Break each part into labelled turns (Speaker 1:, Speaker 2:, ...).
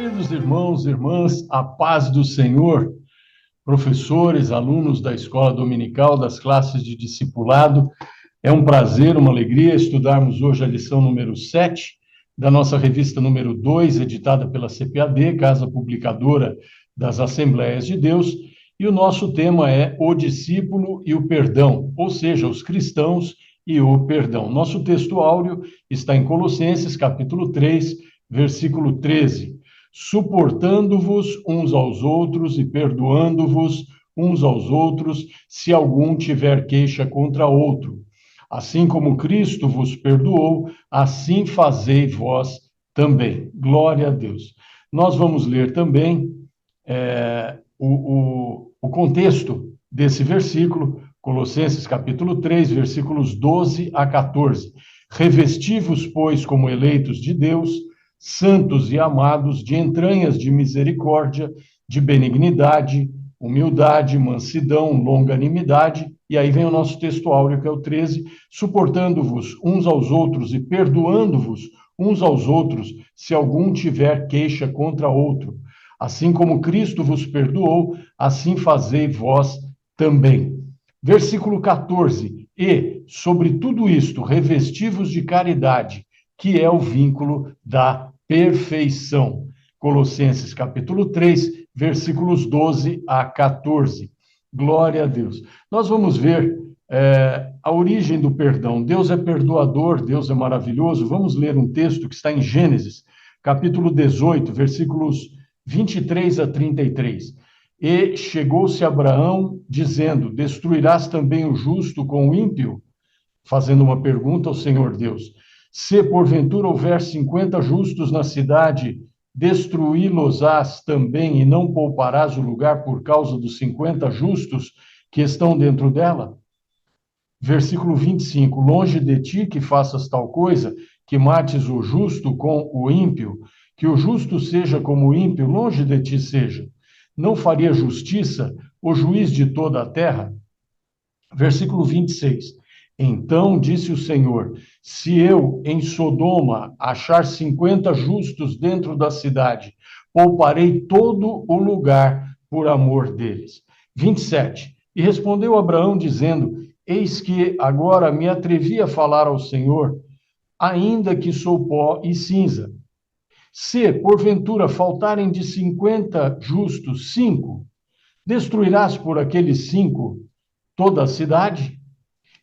Speaker 1: Queridos irmãos e irmãs, a paz do Senhor, professores, alunos da Escola Dominical, das classes de discipulado, é um prazer, uma alegria estudarmos hoje a lição número 7 da nossa revista número 2, editada pela CPAD, Casa Publicadora das Assembleias de Deus, e o nosso tema é o discípulo e o perdão, ou seja, os cristãos e o perdão. Nosso texto áureo está em Colossenses, capítulo 3, versículo 13. Suportando-vos uns aos outros e perdoando-vos uns aos outros, se algum tiver queixa contra outro. Assim como Cristo vos perdoou, assim fazei vós também. Glória a Deus. Nós vamos ler também o contexto desse versículo, Colossenses capítulo 3, versículos 12 a 14. Revesti-vos, pois, como eleitos de Deus, santos e amados, de entranhas de misericórdia, de benignidade, humildade, mansidão, longanimidade, e aí vem o nosso texto áureo, que é o 13, suportando-vos uns aos outros e perdoando-vos uns aos outros, se algum tiver queixa contra outro. Assim como Cristo vos perdoou, assim fazei vós também. Versículo 14, e, sobre tudo isto, revesti-vos de caridade, que é o vínculo da perfeição. Colossenses capítulo 3, versículos 12 a 14. Glória a Deus. Nós vamos ver a origem do perdão. Deus é perdoador, Deus é maravilhoso. Vamos ler um texto que está em Gênesis, capítulo 18, versículos 23 a 33. E chegou-se Abraão, dizendo: destruirás também o justo com o ímpio? Fazendo uma pergunta ao Senhor Deus. Se porventura houver 50 justos na cidade, destruí-los-ás também e não pouparás o lugar por causa dos 50 justos que estão dentro dela? Versículo 25, longe de ti que faças tal coisa, que mates o justo com o ímpio, que o justo seja como o ímpio, longe de ti seja. Não faria justiça o juiz de toda a terra? Versículo 26, então disse o Senhor: se eu em Sodoma achar 50 justos dentro da cidade, pouparei todo o lugar por amor deles. 27, e respondeu Abraão dizendo: eis que agora me atrevi a falar ao Senhor, ainda que sou pó e cinza. Se porventura faltarem de 50 justos 5, destruirás por aqueles 5 toda a cidade?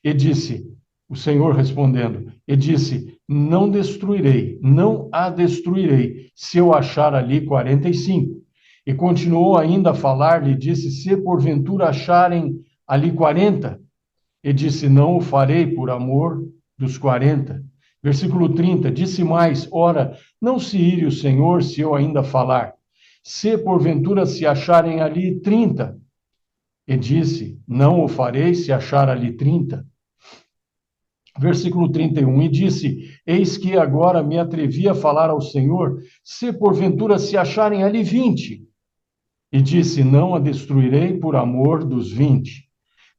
Speaker 1: E disse, o Senhor respondendo, e disse: não destruirei, não a destruirei, se eu achar ali 45. E continuou ainda a falar-lhe, disse: se porventura acharem ali 40, e disse: não o farei por amor dos 40. Versículo 30, disse mais: ora, não se ire o Senhor se eu ainda falar. Se porventura se acharem ali 30, e disse: não o farei se achar ali 30. Versículo 31, e disse: eis que agora me atrevi a falar ao Senhor, se porventura se acharem ali 20. E disse: não a destruirei por amor dos 20.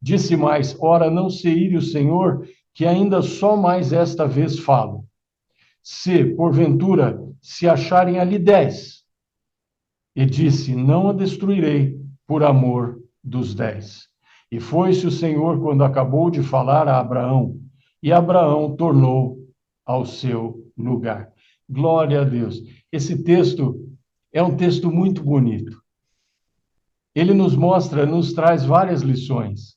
Speaker 1: Disse mais: ora, não se ire o Senhor, que ainda só mais esta vez falo. Se porventura se acharem ali 10. E disse: não a destruirei por amor dos 10. E foi-se o Senhor quando acabou de falar a Abraão, e Abraão tornou ao seu lugar. Glória a Deus. Esse texto é um texto muito bonito. Ele nos mostra, nos traz várias lições.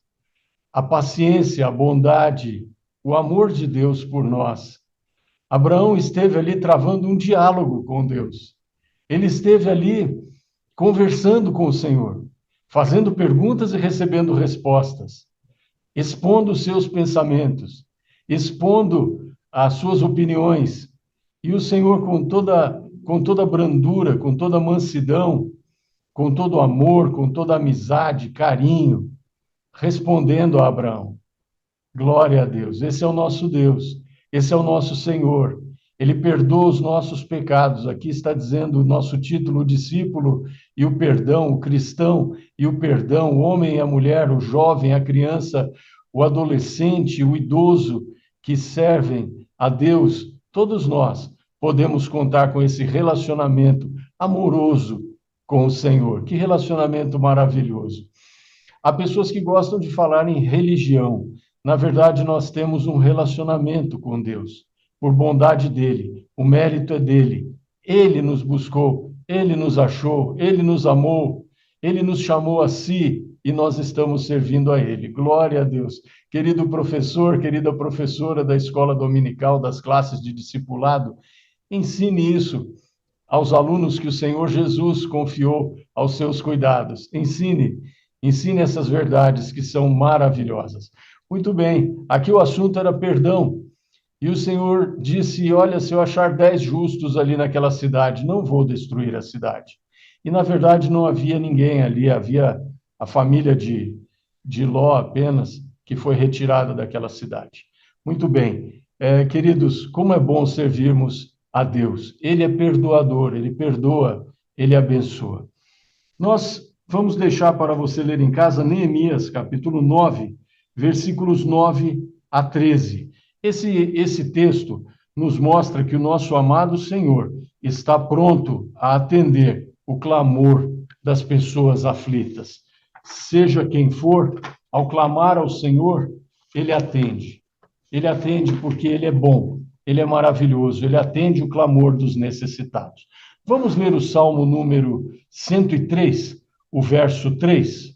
Speaker 1: A paciência, a bondade, o amor de Deus por nós. Abraão esteve ali travando um diálogo com Deus. Ele esteve ali conversando com o Senhor, fazendo perguntas e recebendo respostas, expondo os seus pensamentos, expondo as suas opiniões, e o Senhor com toda brandura, com toda mansidão, com todo amor, com toda amizade, carinho, respondendo a Abraão. Glória a Deus. Esse é o nosso Deus, esse é o nosso Senhor. Ele perdoa os nossos pecados. Aqui está dizendo o nosso título, o discípulo e o perdão, o cristão e o perdão, o homem e a mulher, o jovem, a criança, o adolescente, o idoso, que servem a Deus, todos nós podemos contar com esse relacionamento amoroso com o Senhor. Que relacionamento maravilhoso. Há pessoas que gostam de falar em religião. Na verdade, nós temos um relacionamento com Deus, por bondade dele. O mérito é dele. Ele nos buscou, ele nos achou, ele nos amou, ele nos chamou a si e nós estamos servindo a ele. Glória a Deus. Querido professor, querida professora da escola dominical, das classes de discipulado, ensine isso aos alunos que o Senhor Jesus confiou aos seus cuidados. Ensine essas verdades que são maravilhosas. Muito bem, aqui o assunto era perdão. E o Senhor disse, olha, se eu achar 10 justos ali naquela cidade, não vou destruir a cidade. E, na verdade, não havia ninguém ali, havia a família de Ló apenas, que foi retirada daquela cidade. Muito bem, queridos, como é bom servirmos a Deus. Ele é perdoador, ele perdoa, ele abençoa. Nós vamos deixar para você ler em casa Neemias, capítulo 9, versículos 9 a 13. Esse texto nos mostra que o nosso amado Senhor está pronto a atender o clamor das pessoas aflitas. Seja quem for, ao clamar ao Senhor, ele atende. Ele atende porque ele é bom, ele é maravilhoso, ele atende o clamor dos necessitados. Vamos ler o Salmo número 103, o verso 3.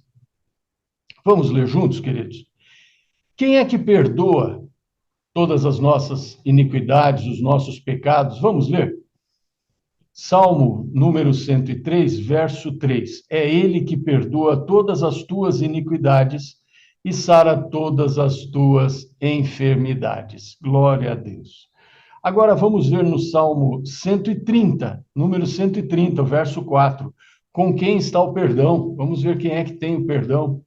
Speaker 1: Vamos ler juntos, queridos? Quem é que perdoa todas as nossas iniquidades, os nossos pecados? Vamos ler? Salmo número 103, verso 3. É ele que perdoa todas as tuas iniquidades e sara todas as tuas enfermidades. Glória a Deus. Agora vamos ver no Salmo 130, número 130, verso 4. Com quem está o perdão? Vamos ver quem é que tem o perdão.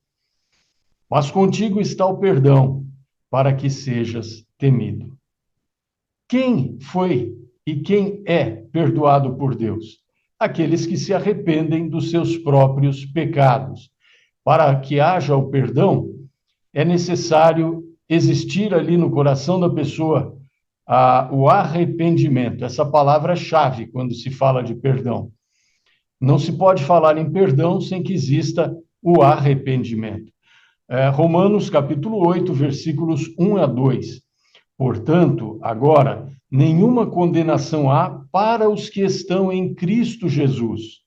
Speaker 1: Mas contigo está o perdão, para que sejas temido. Quem foi e quem é perdoado por Deus? Aqueles que se arrependem dos seus próprios pecados. Para que haja o perdão, é necessário existir ali no coração da pessoa o arrependimento. Essa palavra-chave quando se fala de perdão. Não se pode falar em perdão sem que exista o arrependimento. Romanos capítulo 8, versículos 1 a 2. Portanto, agora, nenhuma condenação há para os que estão em Cristo Jesus,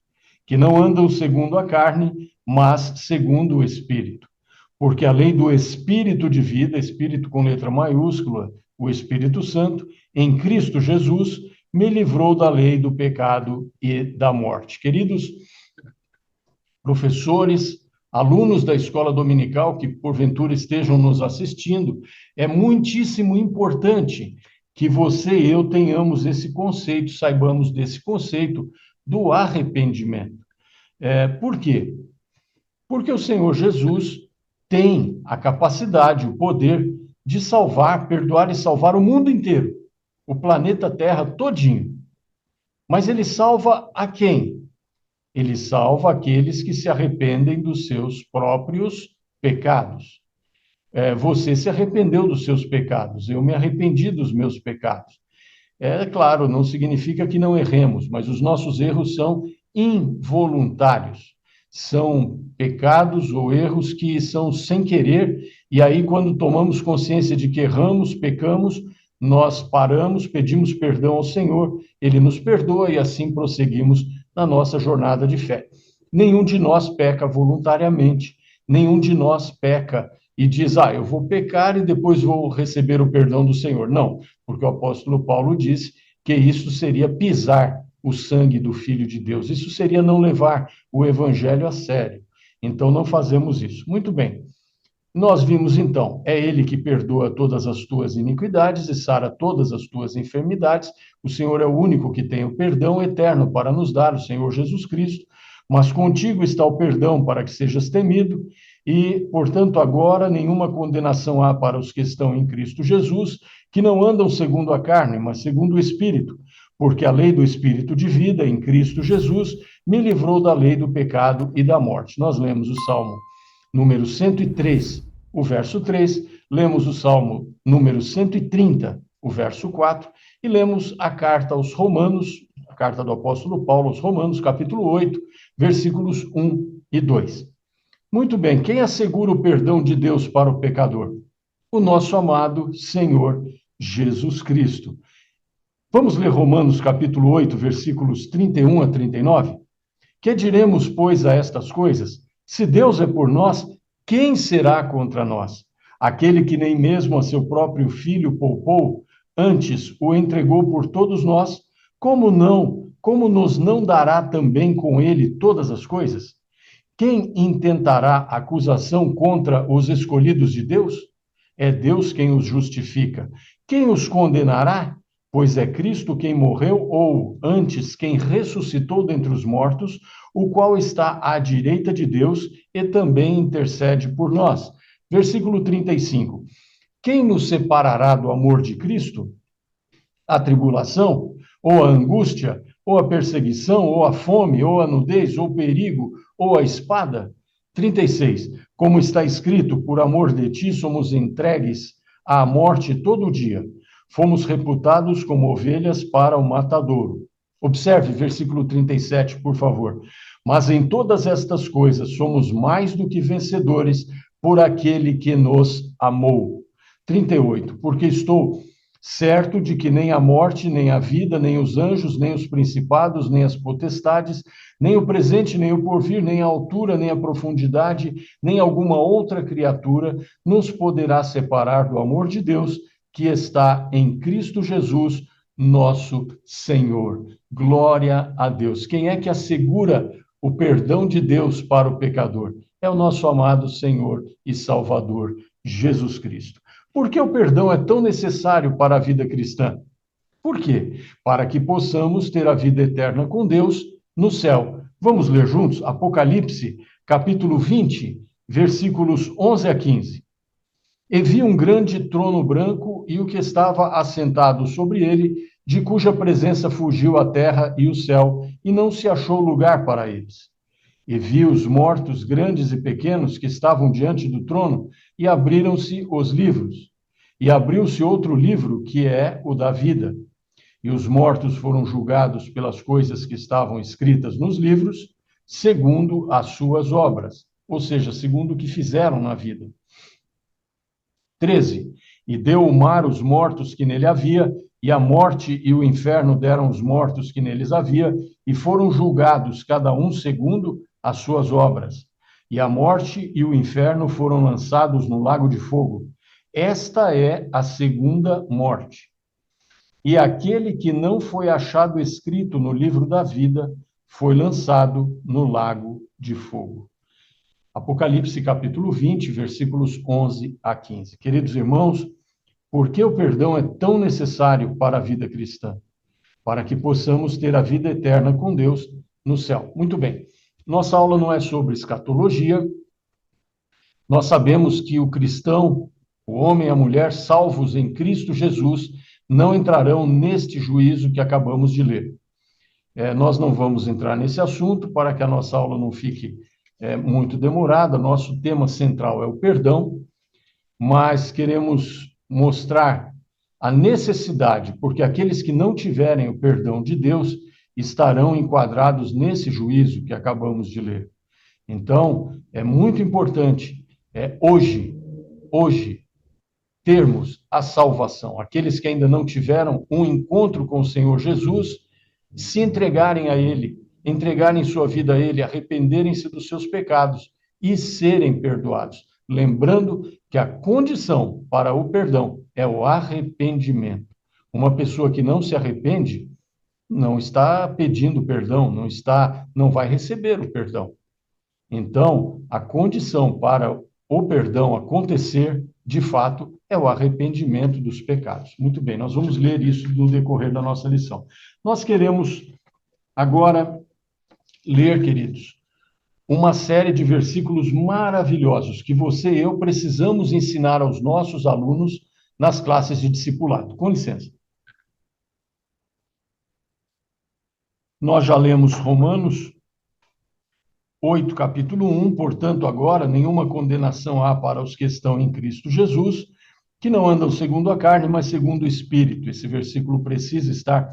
Speaker 1: que não andam segundo a carne, mas segundo o Espírito. Porque a lei do Espírito de vida, Espírito com letra maiúscula, o Espírito Santo, em Cristo Jesus, me livrou da lei do pecado e da morte. Queridos professores, alunos da escola dominical que porventura estejam nos assistindo, é muitíssimo importante que você e eu tenhamos esse conceito, saibamos desse conceito do arrependimento. Por quê? Porque o Senhor Jesus tem a capacidade, o poder de salvar, perdoar e salvar o mundo inteiro, o planeta Terra todinho. Mas ele salva a quem? Ele salva aqueles que se arrependem dos seus próprios pecados. Você se arrependeu dos seus pecados, eu me arrependi dos meus pecados. Claro, não significa que não erremos, mas os nossos erros são involuntários. São pecados ou erros que são sem querer, e aí, quando tomamos consciência de que erramos, pecamos, nós paramos, pedimos perdão ao Senhor, ele nos perdoa e assim prosseguimos na nossa jornada de fé. Nenhum de nós peca voluntariamente, nenhum de nós peca e diz, eu vou pecar e depois vou receber o perdão do Senhor. Não, porque o apóstolo Paulo disse que isso seria pisar o sangue do Filho de Deus. Isso seria não levar o evangelho a sério. Então, não fazemos isso. Muito bem. Nós vimos, então, é ele que perdoa todas as tuas iniquidades e sara todas as tuas enfermidades. O Senhor é o único que tem o perdão eterno para nos dar, o Senhor Jesus Cristo. Mas contigo está o perdão para que sejas temido. E, portanto, agora nenhuma condenação há para os que estão em Cristo Jesus, que não andam segundo a carne, mas segundo o Espírito. Porque a lei do Espírito de vida em Cristo Jesus me livrou da lei do pecado e da morte. Nós lemos o Salmo número 103, o verso 3, lemos o Salmo número 130, o verso 4, e lemos a carta aos Romanos, a carta do apóstolo Paulo aos Romanos, capítulo 8, versículos 1 e 2. Muito bem, quem assegura o perdão de Deus para o pecador? O nosso amado Senhor Jesus Cristo. Vamos ler Romanos capítulo 8, versículos 31 a 39? Que diremos, pois, a estas coisas? Se Deus é por nós, quem será contra nós? Aquele que nem mesmo a seu próprio filho poupou, antes o entregou por todos nós, como nos não dará também com ele todas as coisas? Quem intentará acusação contra os escolhidos de Deus? É Deus quem os justifica. Quem os condenará? Pois é Cristo quem morreu, ou antes, quem ressuscitou dentre os mortos, o qual está à direita de Deus e também intercede por nós. Versículo 35. Quem nos separará do amor de Cristo? A tribulação, ou a angústia, ou a perseguição, ou a fome, ou a nudez, ou o perigo, ou a espada? 36. Como está escrito, por amor de ti somos entregues à morte todo dia. Fomos reputados como ovelhas para o matadouro. Observe versículo 37, por favor. Mas em todas estas coisas somos mais do que vencedores por aquele que nos amou. 38. Porque estou certo de que nem a morte, nem a vida, nem os anjos, nem os principados, nem as potestades, nem o presente, nem o porvir, nem a altura, nem a profundidade, nem alguma outra criatura nos poderá separar do amor de Deus que está em Cristo Jesus, nosso Senhor. Glória a Deus. Quem é que assegura o perdão de Deus para o pecador? É o nosso amado Senhor e Salvador, Jesus Cristo. Por que o perdão é tão necessário para a vida cristã? Por quê? Para que possamos ter a vida eterna com Deus no céu. Vamos ler juntos? Apocalipse, capítulo 20, versículos 11 a 15. E vi um grande trono branco e o que estava assentado sobre ele, de cuja presença fugiu a terra e o céu, e não se achou lugar para eles. E vi os mortos, grandes e pequenos, que estavam diante do trono, e abriram-se os livros. E abriu-se outro livro, que é o da vida. E os mortos foram julgados pelas coisas que estavam escritas nos livros, segundo as suas obras, ou seja, segundo o que fizeram na vida. 13. E deu o mar os mortos que nele havia, e a morte e o inferno deram os mortos que neles havia, e foram julgados, cada um segundo as suas obras. E a morte e o inferno foram lançados no lago de fogo. Esta é a segunda morte. E aquele que não foi achado escrito no livro da vida foi lançado no lago de fogo. Apocalipse capítulo 20, versículos 11 a 15. Queridos irmãos, por que o perdão é tão necessário para a vida cristã? Para que possamos ter a vida eterna com Deus no céu. Muito bem. Nossa aula não é sobre escatologia. Nós sabemos que o cristão, o homem e a mulher salvos em Cristo Jesus, não entrarão neste juízo que acabamos de ler. Nós não vamos entrar nesse assunto para que a nossa aula não fique muito demorada. Nosso tema central é o perdão, mas queremos mostrar a necessidade, porque aqueles que não tiverem o perdão de Deus estarão enquadrados nesse juízo que acabamos de ler. Então, é muito importante hoje termos a salvação. Aqueles que ainda não tiveram um encontro com o Senhor Jesus, se entregarem a Ele, entregarem sua vida a Ele, arrependerem-se dos seus pecados e serem perdoados. Lembrando que a condição para o perdão é o arrependimento. Uma pessoa que não se arrepende não está pedindo perdão, não vai receber o perdão. Então, a condição para o perdão acontecer, de fato, é o arrependimento dos pecados. Muito bem, nós vamos ler isso no decorrer da nossa lição. Nós queremos agora ler, queridos, uma série de versículos maravilhosos que você e eu precisamos ensinar aos nossos alunos nas classes de discipulado. Com licença. Nós já lemos Romanos 8, capítulo 1, portanto, agora nenhuma condenação há para os que estão em Cristo Jesus. que não andam segundo a carne, mas segundo o Espírito. Esse versículo precisa estar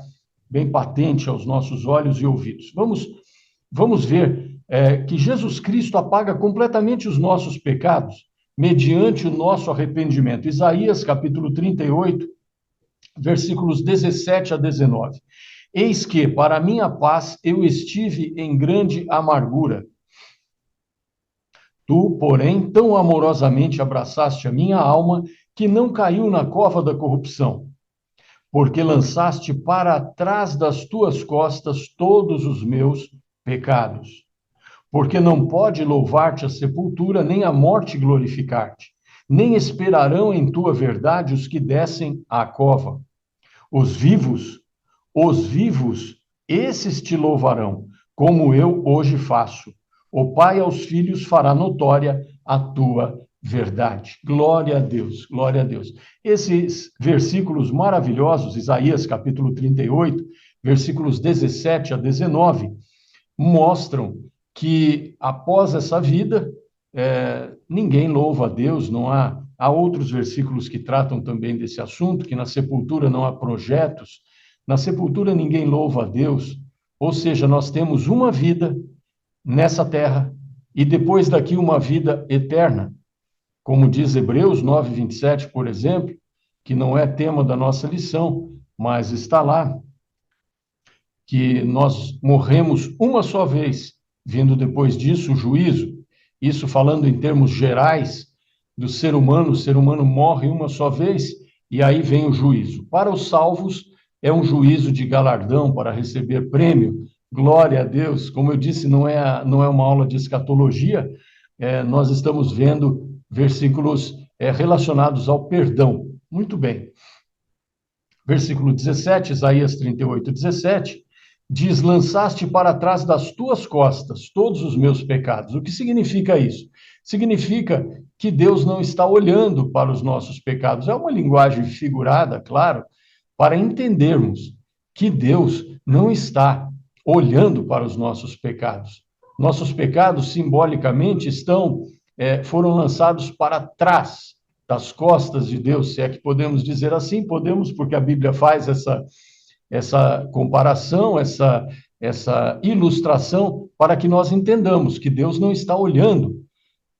Speaker 1: bem patente aos nossos olhos e ouvidos. Vamos ver que Jesus Cristo apaga completamente os nossos pecados mediante o nosso arrependimento. Isaías, capítulo 38, versículos 17 a 19. Eis que, para minha paz, eu estive em grande amargura. Tu, porém, tão amorosamente abraçaste a minha alma, que não caiu na cova da corrupção, porque lançaste para trás das tuas costas todos os meus pecados. Porque não pode louvar-te a sepultura, nem a morte glorificar-te, nem esperarão em tua verdade os que descem à cova. Os vivos, os vivos, esses te louvarão, como eu hoje faço. O Pai aos filhos fará notória a tua verdade. Glória a Deus, glória a Deus. Esses versículos maravilhosos, Isaías capítulo 38, versículos 17 a 19, mostram que após essa vida, ninguém louva a Deus, não há outros versículos que tratam também desse assunto, que na sepultura não há projetos, na sepultura ninguém louva a Deus, ou seja, nós temos uma vida nessa terra e depois daqui uma vida eterna, como diz Hebreus 9:27, por exemplo, que não é tema da nossa lição, mas está lá, que nós morremos uma só vez, vindo depois disso o juízo. Isso falando em termos gerais do ser humano, o ser humano morre uma só vez e aí vem o juízo. Para os salvos, é um juízo de galardão para receber prêmio. Glória a Deus. Como eu disse, não é uma aula de escatologia, nós estamos vendo versículos relacionados ao perdão. Muito bem. Versículo 17, Isaías 38, 17, diz: lançaste para trás das tuas costas todos os meus pecados. O que significa isso? Significa que Deus não está olhando para os nossos pecados. É uma linguagem figurada, claro, para entendermos que Deus não está olhando para os nossos pecados. Nossos pecados, simbolicamente, foram lançados para trás das costas de Deus, se é que podemos dizer assim. Podemos, porque a Bíblia faz essa comparação, essa ilustração, para que nós entendamos que Deus não está olhando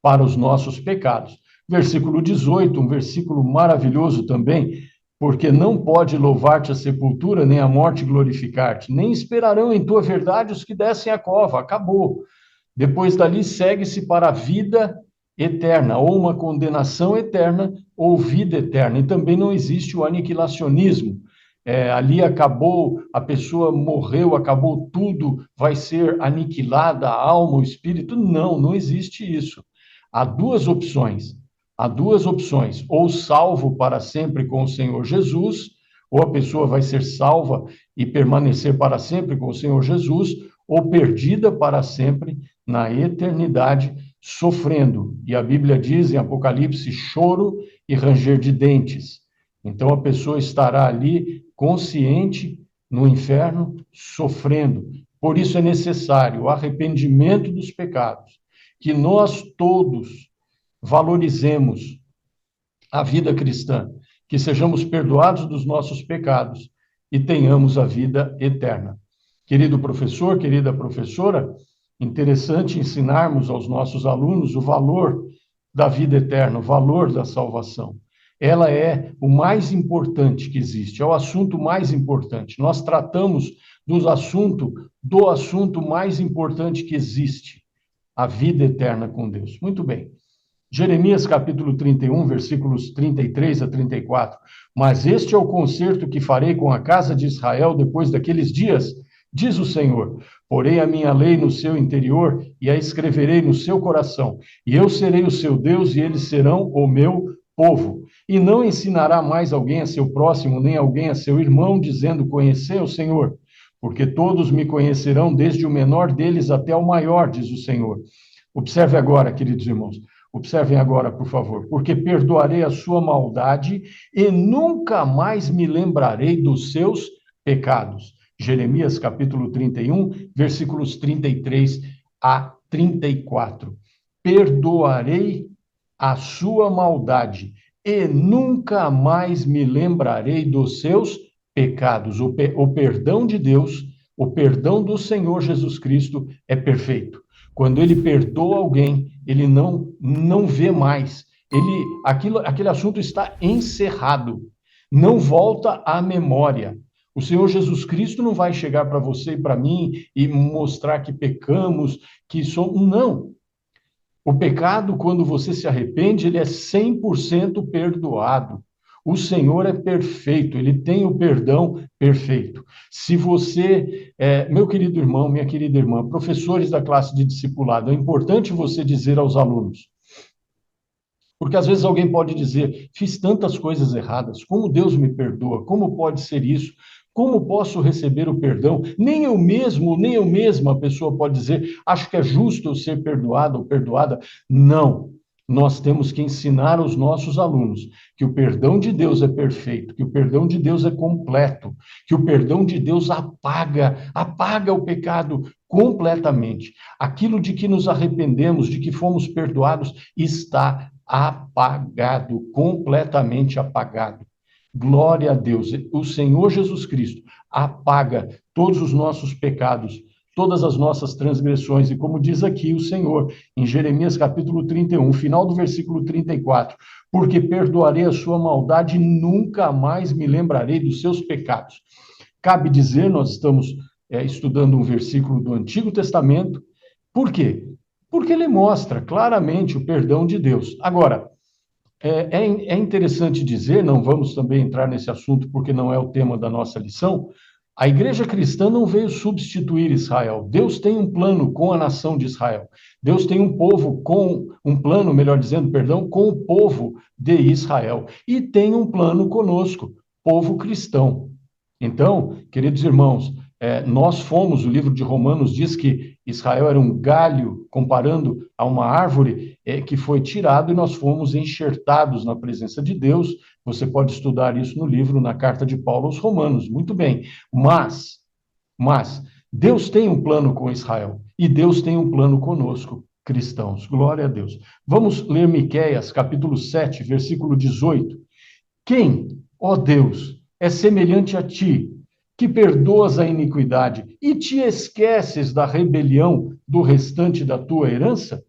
Speaker 1: para os nossos pecados. Versículo 18, um versículo maravilhoso também: porque não pode louvar-te a sepultura, nem a morte glorificar-te, nem esperarão em tua verdade os que descem à cova. Acabou. Depois dali segue-se para a vida eterna, ou uma condenação eterna, ou vida eterna. E também não existe o aniquilacionismo. Ali acabou, a pessoa morreu, acabou tudo, vai ser aniquilada a alma, o espírito. Não, não existe isso. Há duas opções. Há duas opções: ou salvo para sempre com o Senhor Jesus, ou a pessoa vai ser salva e permanecer para sempre com o Senhor Jesus, ou perdida para sempre na eternidade, sofrendo. E a Bíblia diz em Apocalipse: choro e ranger de dentes. Então a pessoa estará ali consciente no inferno, sofrendo. Por isso é necessário o arrependimento dos pecados, que nós todos valorizemos a vida cristã, que sejamos perdoados dos nossos pecados e tenhamos a vida eterna. Querido professor, querida professora, interessante ensinarmos aos nossos alunos o valor da vida eterna, o valor da salvação. Ela é o mais importante que existe, é o assunto mais importante. Nós tratamos do assunto mais importante que existe, a vida eterna com Deus. Muito bem. Jeremias capítulo 31, versículos 33 a 34. Mas este é o concerto que farei com a casa de Israel depois daqueles dias, diz o Senhor. Porei a minha lei no seu interior e a escreverei no seu coração. E eu serei o seu Deus e eles serão o meu povo. E não ensinará mais alguém a seu próximo, nem alguém a seu irmão, dizendo: conhecei o Senhor. Porque todos me conhecerão, desde o menor deles até o maior, diz o Senhor. Observe agora, queridos irmãos. Observem agora, por favor. Porque perdoarei a sua maldade e nunca mais me lembrarei dos seus pecados. Jeremias capítulo 31, versículos 33 a 34. Perdoarei a sua maldade e nunca mais me lembrarei dos seus pecados. O perdão de Deus, o perdão do Senhor Jesus Cristo é perfeito. Quando ele perdoa alguém, ele não vê mais. Aquele assunto está encerrado. Não volta à memória. O Senhor Jesus Cristo não vai chegar para você e para mim e mostrar que pecamos, que somos. Não. O pecado, quando você se arrepende, ele é 100% perdoado. O Senhor é perfeito, ele tem o perdão perfeito. Se você, meu querido irmão, minha querida irmã, professores da classe de discipulado, é importante você dizer aos alunos, porque às vezes alguém pode dizer, fiz tantas coisas erradas, como Deus me perdoa? Como pode ser isso? Como posso receber o perdão? Nem eu mesmo, nem eu mesma, a pessoa pode dizer, acho que é justo eu ser perdoado ou perdoada. Não. Nós temos que ensinar aos nossos alunos que o perdão de Deus é perfeito, que o perdão de Deus é completo, que o perdão de Deus apaga o pecado completamente. Aquilo de que nos arrependemos, de que fomos perdoados, está apagado, completamente apagado. Glória a Deus. O Senhor Jesus Cristo apaga todos os nossos pecados, todas as nossas transgressões. E como diz aqui o Senhor, em Jeremias capítulo 31, final do versículo 34, porque perdoarei a sua maldade e nunca mais me lembrarei dos seus pecados. Cabe dizer, nós estamos estudando um versículo do Antigo Testamento. Por quê? Porque ele mostra claramente o perdão de Deus. Agora, é interessante dizer, não vamos também entrar nesse assunto porque não é o tema da nossa lição, a igreja cristã não veio substituir Israel. Deus tem um plano com a nação de Israel. Deus tem um povo com um plano, melhor dizendo, perdão, com o povo de Israel. E tem um plano conosco, povo cristão. Então, queridos irmãos, nós fomos, o livro de Romanos diz que Israel era um galho, comparando a uma árvore que foi tirado e nós fomos enxertados na presença de Deus. Você pode estudar isso no livro, na carta de Paulo aos Romanos. Muito bem. Mas, Deus tem um plano com Israel e Deus tem um plano conosco, cristãos. Glória a Deus. Vamos ler Miqueias, capítulo 7, versículo 18. Quem, ó Deus, é semelhante a ti, que perdoas a iniquidade e te esqueces da rebelião do restante da tua herança?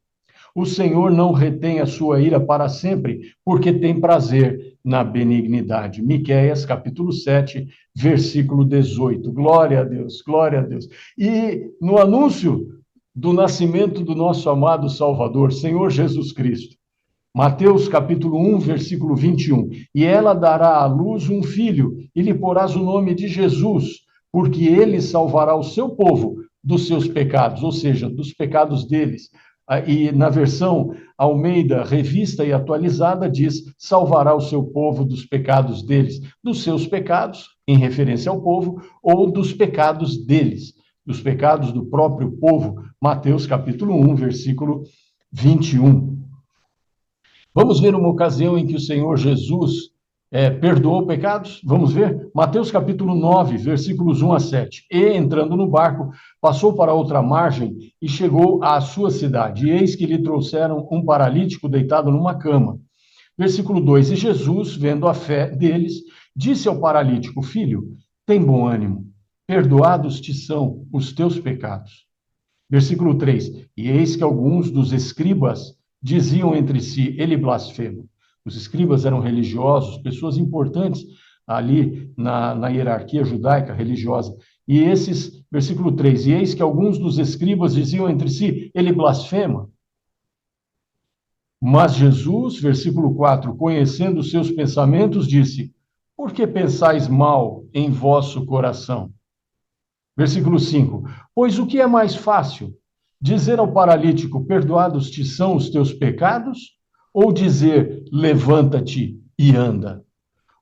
Speaker 1: O Senhor não retém a sua ira para sempre, porque tem prazer na benignidade. Miqueias, capítulo 7, versículo 18. Glória a Deus, glória a Deus. E no anúncio do nascimento do nosso amado Salvador, Senhor Jesus Cristo, Mateus capítulo 1, versículo 21. E ela dará à luz um filho, e lhe porás o nome de Jesus, porque ele salvará o seu povo dos seus pecados, ou seja, dos pecados deles. E na versão Almeida, revista e atualizada, diz: salvará o seu povo dos pecados deles, dos seus pecados, em referência ao povo, ou dos pecados deles, dos pecados do próprio povo. Mateus capítulo 1, versículo 21. Vamos ver uma ocasião em que o Senhor Jesus perdoou pecados? Vamos ver? Mateus capítulo 9, versículos 1 a 7. E, entrando no barco, passou para outra margem e chegou à sua cidade. E eis que lhe trouxeram um paralítico deitado numa cama. Versículo 2. E Jesus, vendo a fé deles, disse ao paralítico: Filho, tem bom ânimo, perdoados te são os teus pecados. Versículo 3. E eis que alguns dos escribas diziam entre si: ele blasfema. Os escribas eram religiosos, pessoas importantes ali na hierarquia judaica religiosa. E esses, versículo 3, e eis que alguns dos escribas diziam entre si: ele blasfema. Mas Jesus, versículo 4, conhecendo os seus pensamentos, disse: por que pensais mal em vosso coração? Versículo 5, pois o que é mais fácil? Dizer ao paralítico: perdoados te são os teus pecados? Ou dizer: levanta-te e anda?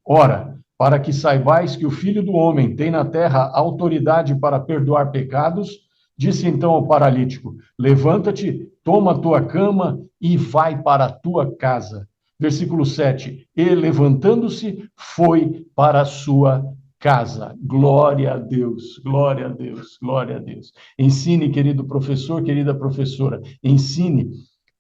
Speaker 1: Ora, para que saibais que o Filho do Homem tem na terra autoridade para perdoar pecados, disse então ao paralítico: levanta-te, toma a tua cama e vai para a tua casa. Versículo 7, e levantando-se, foi para a sua casa. Glória a Deus, glória a Deus, glória a Deus. Ensine, querido professor, querida professora, ensine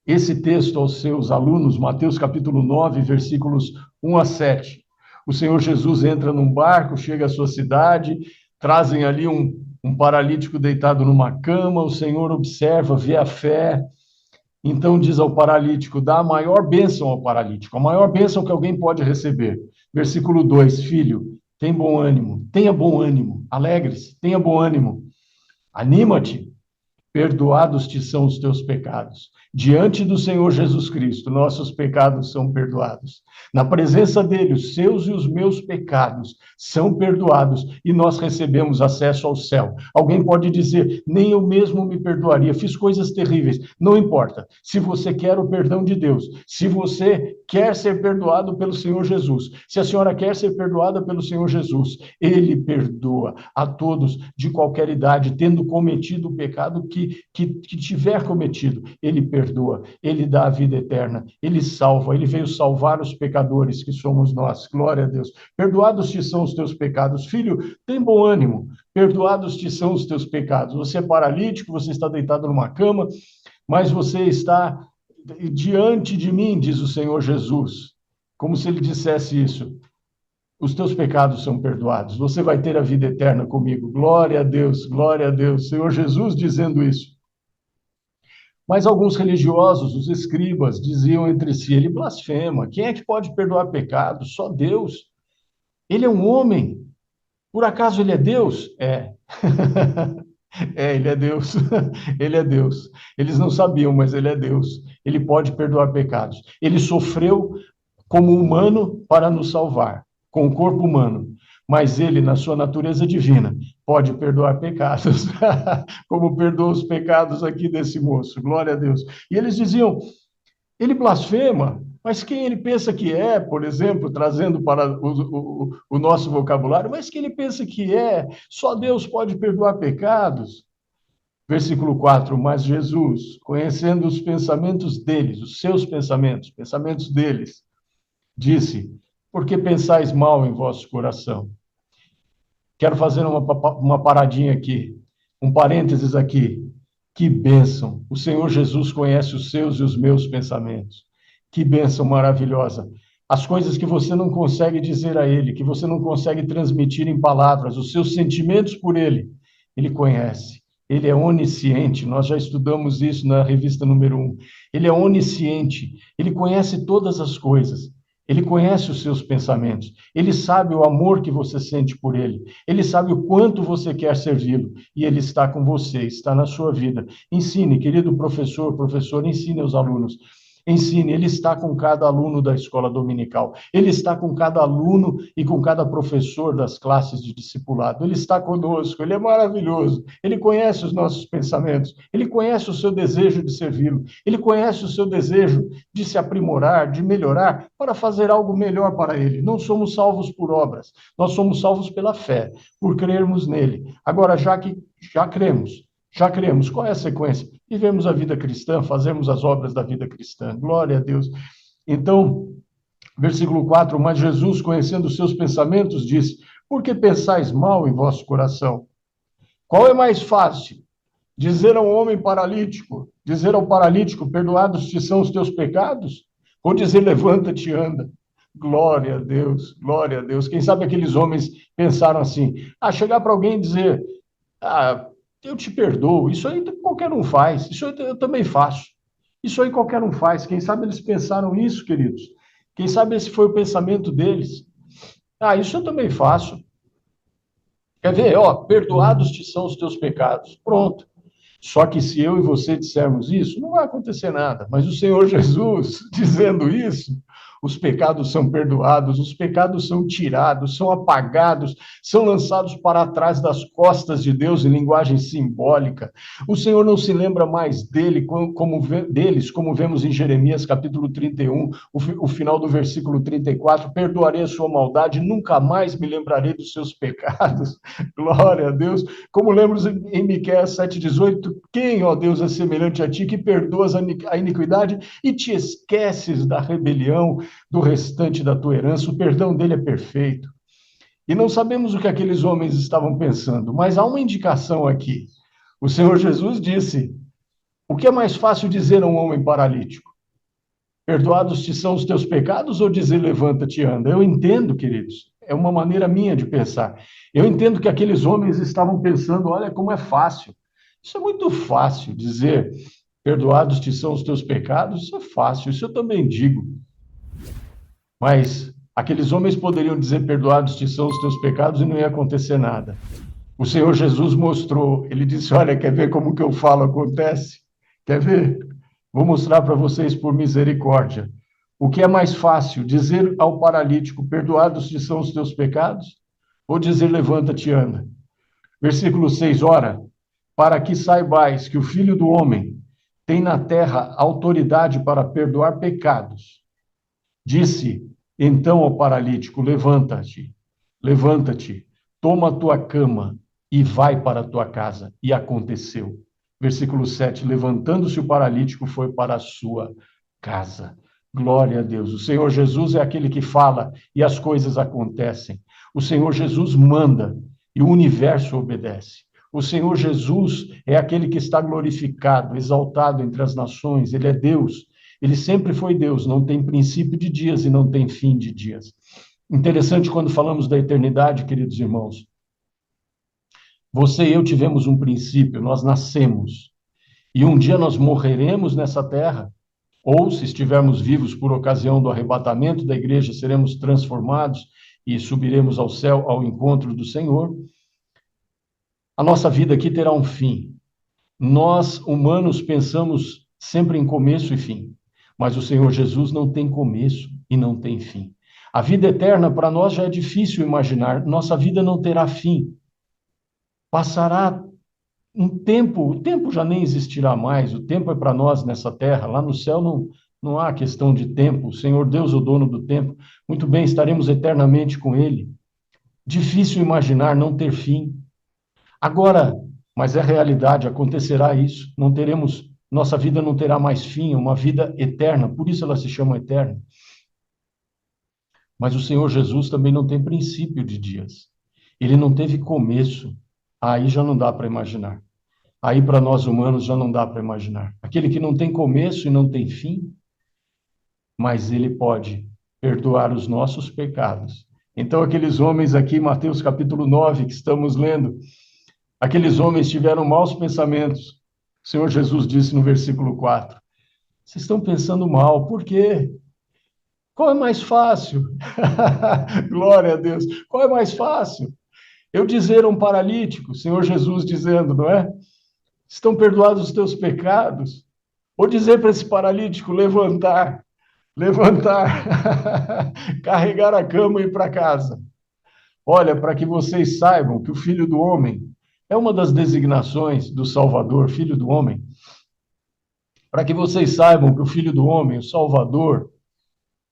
Speaker 1: esse texto aos seus alunos, Mateus capítulo 9, versículos 1 a 7. O Senhor Jesus entra num barco, chega à sua cidade, trazem ali um paralítico deitado numa cama, o Senhor observa, vê a fé, então diz ao paralítico, dá a maior bênção ao paralítico, a maior bênção que alguém pode receber. Versículo 2, filho, tem bom ânimo, tenha bom ânimo, alegre-se, tenha bom ânimo, anima-te, perdoados te são os teus pecados. Diante do Senhor Jesus Cristo, nossos pecados são perdoados. Na presença dele, os seus e os meus pecados são perdoados e nós recebemos acesso ao céu. Alguém pode dizer, nem eu mesmo me perdoaria, fiz coisas terríveis. Não importa. Se você quer o perdão de Deus, se você quer ser perdoado pelo Senhor Jesus, se a senhora quer ser perdoada pelo Senhor Jesus, ele perdoa a todos de qualquer idade, tendo cometido o pecado que tiver cometido, ele perdoa, ele dá a vida eterna, ele salva, ele veio salvar os pecadores que somos nós, glória a Deus. Perdoados te são os teus pecados, filho, tem bom ânimo, perdoados te são os teus pecados. Você é paralítico, você está deitado numa cama, mas você está diante de mim, diz o Senhor Jesus, como se ele dissesse isso. Os teus pecados são perdoados, você vai ter a vida eterna comigo. Glória a Deus, glória a Deus. Senhor Jesus dizendo isso. Mas alguns religiosos, os escribas, diziam entre si, ele blasfema. Quem é que pode perdoar pecados? Só Deus. Ele é um homem. Por acaso ele é Deus? É. Ele é Deus. Ele é Deus. Eles não sabiam, mas ele é Deus. Ele pode perdoar pecados. Ele sofreu como humano para nos salvar, com o corpo humano. Mas ele, na sua natureza divina, pode perdoar pecados, como perdoa os pecados aqui desse moço. Glória a Deus. E eles diziam, ele blasfema, mas quem ele pensa que é, por exemplo, trazendo para o nosso vocabulário, mas quem ele pensa que é, só Deus pode perdoar pecados. Versículo 4, mas Jesus, conhecendo os pensamentos deles, os seus pensamentos deles, disse, por que pensais mal em vosso coração? Quero fazer uma paradinha aqui, um parênteses aqui. Que bênção! O Senhor Jesus conhece os seus e os meus pensamentos. Que bênção maravilhosa! As coisas que você não consegue dizer a Ele, que você não consegue transmitir em palavras, os seus sentimentos por Ele, Ele conhece. Ele é onisciente, nós já estudamos isso na revista número 1. Ele é onisciente, Ele conhece todas as coisas. Ele conhece os seus pensamentos, ele sabe o amor que você sente por ele, ele sabe o quanto você quer servi-lo, e ele está com você, está na sua vida. Ensine, querido professor, ensine aos alunos. Ensine, ele está com cada aluno da escola dominical, ele está com cada aluno e com cada professor das classes de discipulado, ele está conosco, ele é maravilhoso, ele conhece os nossos pensamentos, ele conhece o seu desejo de servi-lo, ele conhece o seu desejo de se aprimorar, de melhorar, para fazer algo melhor para ele. Não somos salvos por obras, nós somos salvos pela fé, por crermos nele. Agora, já cremos, qual é a sequência? Vivemos a vida cristã, fazemos as obras da vida cristã. Glória a Deus. Então, versículo 4, mas Jesus, conhecendo os seus pensamentos, disse, por que pensais mal em vosso coração? Qual é mais fácil? Dizer ao homem paralítico, dizer ao paralítico, perdoados te são os teus pecados? Ou dizer, levanta-te e anda? Glória a Deus, glória a Deus. Quem sabe aqueles homens pensaram assim, chegar para alguém e dizer, eu te perdoo, isso aí qualquer um faz, isso aí eu também faço. Isso aí qualquer um faz. Quem sabe eles pensaram isso, queridos? Quem sabe esse foi o pensamento deles? Isso eu também faço. Quer ver? Perdoados te são os teus pecados. Pronto. Só que se eu e você dissermos isso, não vai acontecer nada. Mas o Senhor Jesus, dizendo isso, os pecados são perdoados, os pecados são tirados, são apagados, são lançados para trás das costas de Deus em linguagem simbólica. O Senhor não se lembra mais deles, como vemos em Jeremias capítulo 31, o final do versículo 34, perdoarei a sua maldade, nunca mais me lembrarei dos seus pecados. Glória a Deus. Como lemos em Miqueias 7,18, quem, ó Deus, é semelhante a ti, que perdoas a iniquidade e te esqueces da rebelião, do restante da tua herança, o perdão dele é perfeito. E não sabemos o que aqueles homens estavam pensando, mas há uma indicação aqui. O Senhor Jesus disse, O que é mais fácil dizer a um homem paralítico? Perdoados te são os teus pecados ou dizer levanta-te e anda? Eu entendo, queridos, é uma maneira minha de pensar. Eu entendo que aqueles homens estavam pensando, olha como é fácil. Isso é muito fácil dizer perdoados te são os teus pecados, isso é fácil, isso eu também digo. Mas aqueles homens poderiam dizer perdoados te são os teus pecados e não ia acontecer nada. O Senhor Jesus mostrou, ele disse, olha, quer ver como que eu falo acontece? Quer ver? Vou mostrar para vocês por misericórdia. O que é mais fácil, dizer ao paralítico, perdoados te são os teus pecados? Ou dizer, levanta-te e anda? Versículo 6, ora, para que saibais que o Filho do Homem tem na terra autoridade para perdoar pecados. Disse, então, ao paralítico, levanta-te, levanta-te, toma a tua cama e vai para a tua casa. E aconteceu. Versículo 7, levantando-se o paralítico, foi para a sua casa. Glória a Deus. O Senhor Jesus é aquele que fala e as coisas acontecem. O Senhor Jesus manda e o universo obedece. O Senhor Jesus é aquele que está glorificado, exaltado entre as nações. Ele é Deus. Ele sempre foi Deus, não tem princípio de dias e não tem fim de dias. Interessante quando falamos da eternidade, queridos irmãos. Você e eu tivemos um princípio, nós nascemos. E um dia nós morreremos nessa terra, ou se estivermos vivos por ocasião do arrebatamento da igreja, seremos transformados e subiremos ao céu ao encontro do Senhor. A nossa vida aqui terá um fim. Nós, humanos, pensamos sempre em começo e fim. Mas o Senhor Jesus não tem começo e não tem fim. A vida eterna, para nós, já é difícil imaginar. Nossa vida não terá fim. Passará um tempo, o tempo já nem existirá mais. O tempo é para nós nessa terra. Lá no céu não há questão de tempo. O Senhor Deus é o dono do tempo. Muito bem, estaremos eternamente com Ele. Difícil imaginar não ter fim. Agora, mas é realidade, acontecerá isso. Não teremos, nossa vida não terá mais fim, uma vida eterna, por isso ela se chama eterna. Mas o Senhor Jesus também não tem princípio de dias. Ele não teve começo. Aí já não dá para imaginar. Aí para nós humanos já não dá para imaginar. Aquele que não tem começo e não tem fim, mas ele pode perdoar os nossos pecados. Então aqueles homens aqui, Mateus capítulo 9, que estamos lendo, aqueles homens tiveram maus pensamentos. O Senhor Jesus disse no versículo 4, vocês estão pensando mal, por quê? Qual é mais fácil? Glória a Deus. Qual é mais fácil? Eu dizer a um paralítico, o Senhor Jesus dizendo, não é? Estão perdoados os teus pecados? Ou dizer para esse paralítico levantar, carregar a cama e ir para casa. Olha, para que vocês saibam que o Filho do Homem é uma das designações do Salvador, Filho do Homem. Para que vocês saibam que o Filho do Homem, o Salvador,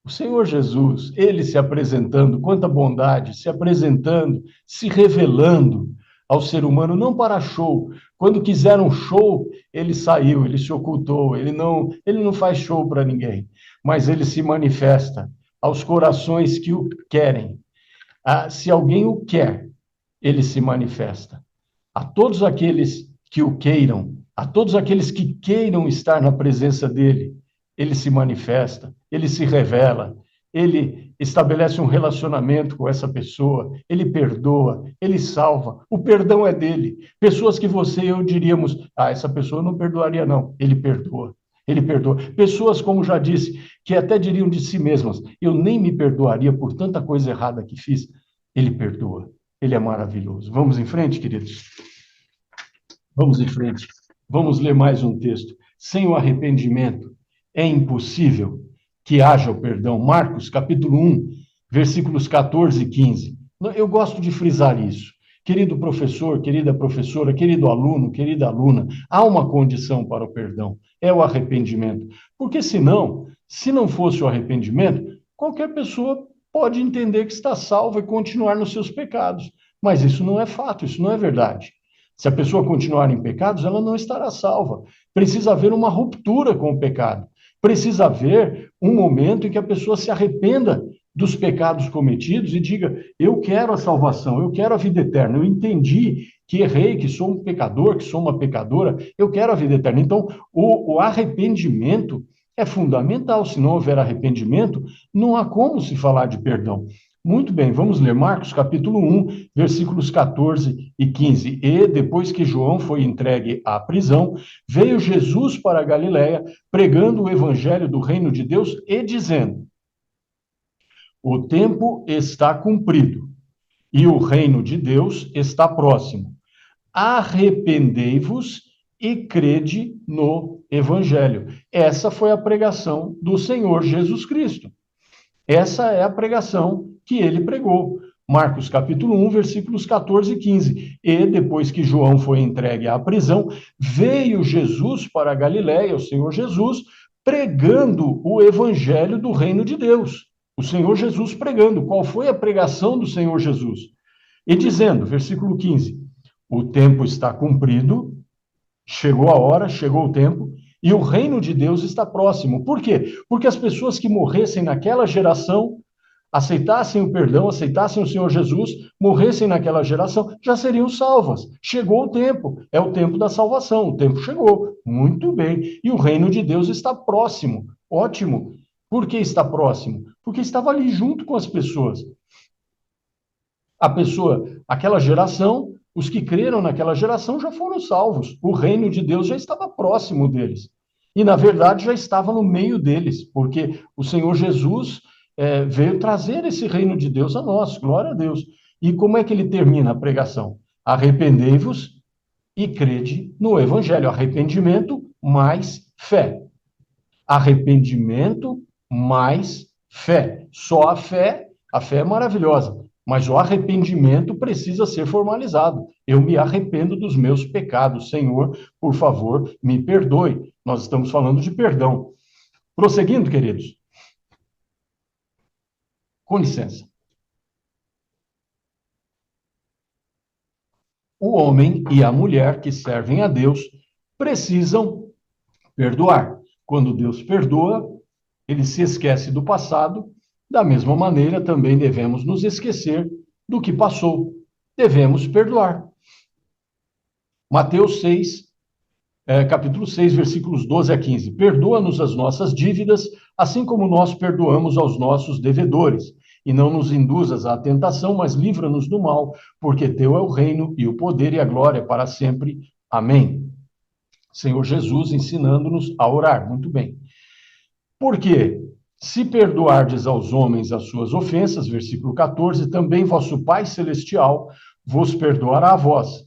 Speaker 1: o Senhor Jesus, ele se apresentando, quanta bondade, se apresentando, se revelando ao ser humano, não para show. Quando quiseram show, ele saiu, ele se ocultou, ele não faz show para ninguém, mas ele se manifesta aos corações que o querem. Se alguém o quer, ele se manifesta. A todos aqueles que o queiram, a todos aqueles que queiram estar na presença dele, ele se manifesta, ele se revela, ele estabelece um relacionamento com essa pessoa, ele perdoa, ele salva, o perdão é dele. Pessoas que você e eu diríamos, essa pessoa não perdoaria não, ele perdoa. Ele perdoa. Pessoas, como já disse, que até diriam de si mesmas, eu nem me perdoaria por tanta coisa errada que fiz, ele perdoa. Ele é maravilhoso. Vamos em frente, queridos? Vamos em frente. Vamos ler mais um texto. Sem o arrependimento, é impossível que haja o perdão. Marcos, capítulo 1, versículos 14 e 15. Eu gosto de frisar isso. Querido professor, querida professora, querido aluno, querida aluna, há uma condição para o perdão, é o arrependimento. Porque senão, se não fosse o arrependimento, qualquer pessoa pode entender que está salva e continuar nos seus pecados. Mas isso não é fato, isso não é verdade. Se a pessoa continuar em pecados, ela não estará salva. Precisa haver uma ruptura com o pecado. Precisa haver um momento em que a pessoa se arrependa dos pecados cometidos e diga, eu quero a salvação, eu quero a vida eterna. Eu entendi que errei, que sou um pecador, que sou uma pecadora, eu quero a vida eterna. Então, o arrependimento é fundamental. Se não houver arrependimento, não há como se falar de perdão. Muito bem, vamos ler Marcos capítulo 1, versículos 14 e 15. E depois que João foi entregue à prisão, veio Jesus para a Galiléia, pregando o evangelho do reino de Deus e dizendo: o tempo está cumprido e o reino de Deus está próximo. Arrependei-vos e crede no evangelho. Essa foi a pregação do Senhor Jesus Cristo. Essa é a pregação que ele pregou. Marcos capítulo 1, versículos 14 e 15. E depois que João foi entregue à prisão, veio Jesus para a Galiléia, o Senhor Jesus, pregando o evangelho do reino de Deus. O Senhor Jesus pregando. Qual foi a pregação do Senhor Jesus? E dizendo, versículo 15, o tempo está cumprido, chegou a hora, chegou o tempo, e o reino de Deus está próximo. Por quê? Porque as pessoas que morressem naquela geração, aceitassem o perdão, aceitassem o Senhor Jesus, morressem naquela geração, já seriam salvas. Chegou o tempo, é o tempo da salvação, o tempo chegou. Muito bem. E o reino de Deus está próximo. Ótimo. Por que está próximo? Porque estava ali junto com as pessoas. A pessoa, aquela geração, os que creram naquela geração já foram salvos. O reino de Deus já estava próximo deles. E, na verdade, já estava no meio deles, porque o Senhor Jesus veio trazer esse reino de Deus a nós. Glória a Deus. E como é que ele termina a pregação? Arrependei-vos e crede no evangelho. Arrependimento mais fé. Arrependimento mais fé. Só a fé é maravilhosa. Mas o arrependimento precisa ser formalizado. Eu me arrependo dos meus pecados. Senhor, por favor, me perdoe. Nós estamos falando de perdão. Prosseguindo, queridos. Com licença. O homem e a mulher que servem a Deus precisam perdoar. Quando Deus perdoa, ele se esquece do passado. Da mesma maneira, também devemos nos esquecer do que passou. Devemos perdoar. Mateus 6, capítulo 6, versículos 12 a 15. Perdoa-nos as nossas dívidas, assim como nós perdoamos aos nossos devedores. E não nos induzas à tentação, mas livra-nos do mal, porque teu é o reino e o poder e a glória para sempre. Amém. Senhor Jesus ensinando-nos a orar. Muito bem. Por quê? Se perdoardes aos homens as suas ofensas, versículo 14, também vosso Pai Celestial vos perdoará a vós.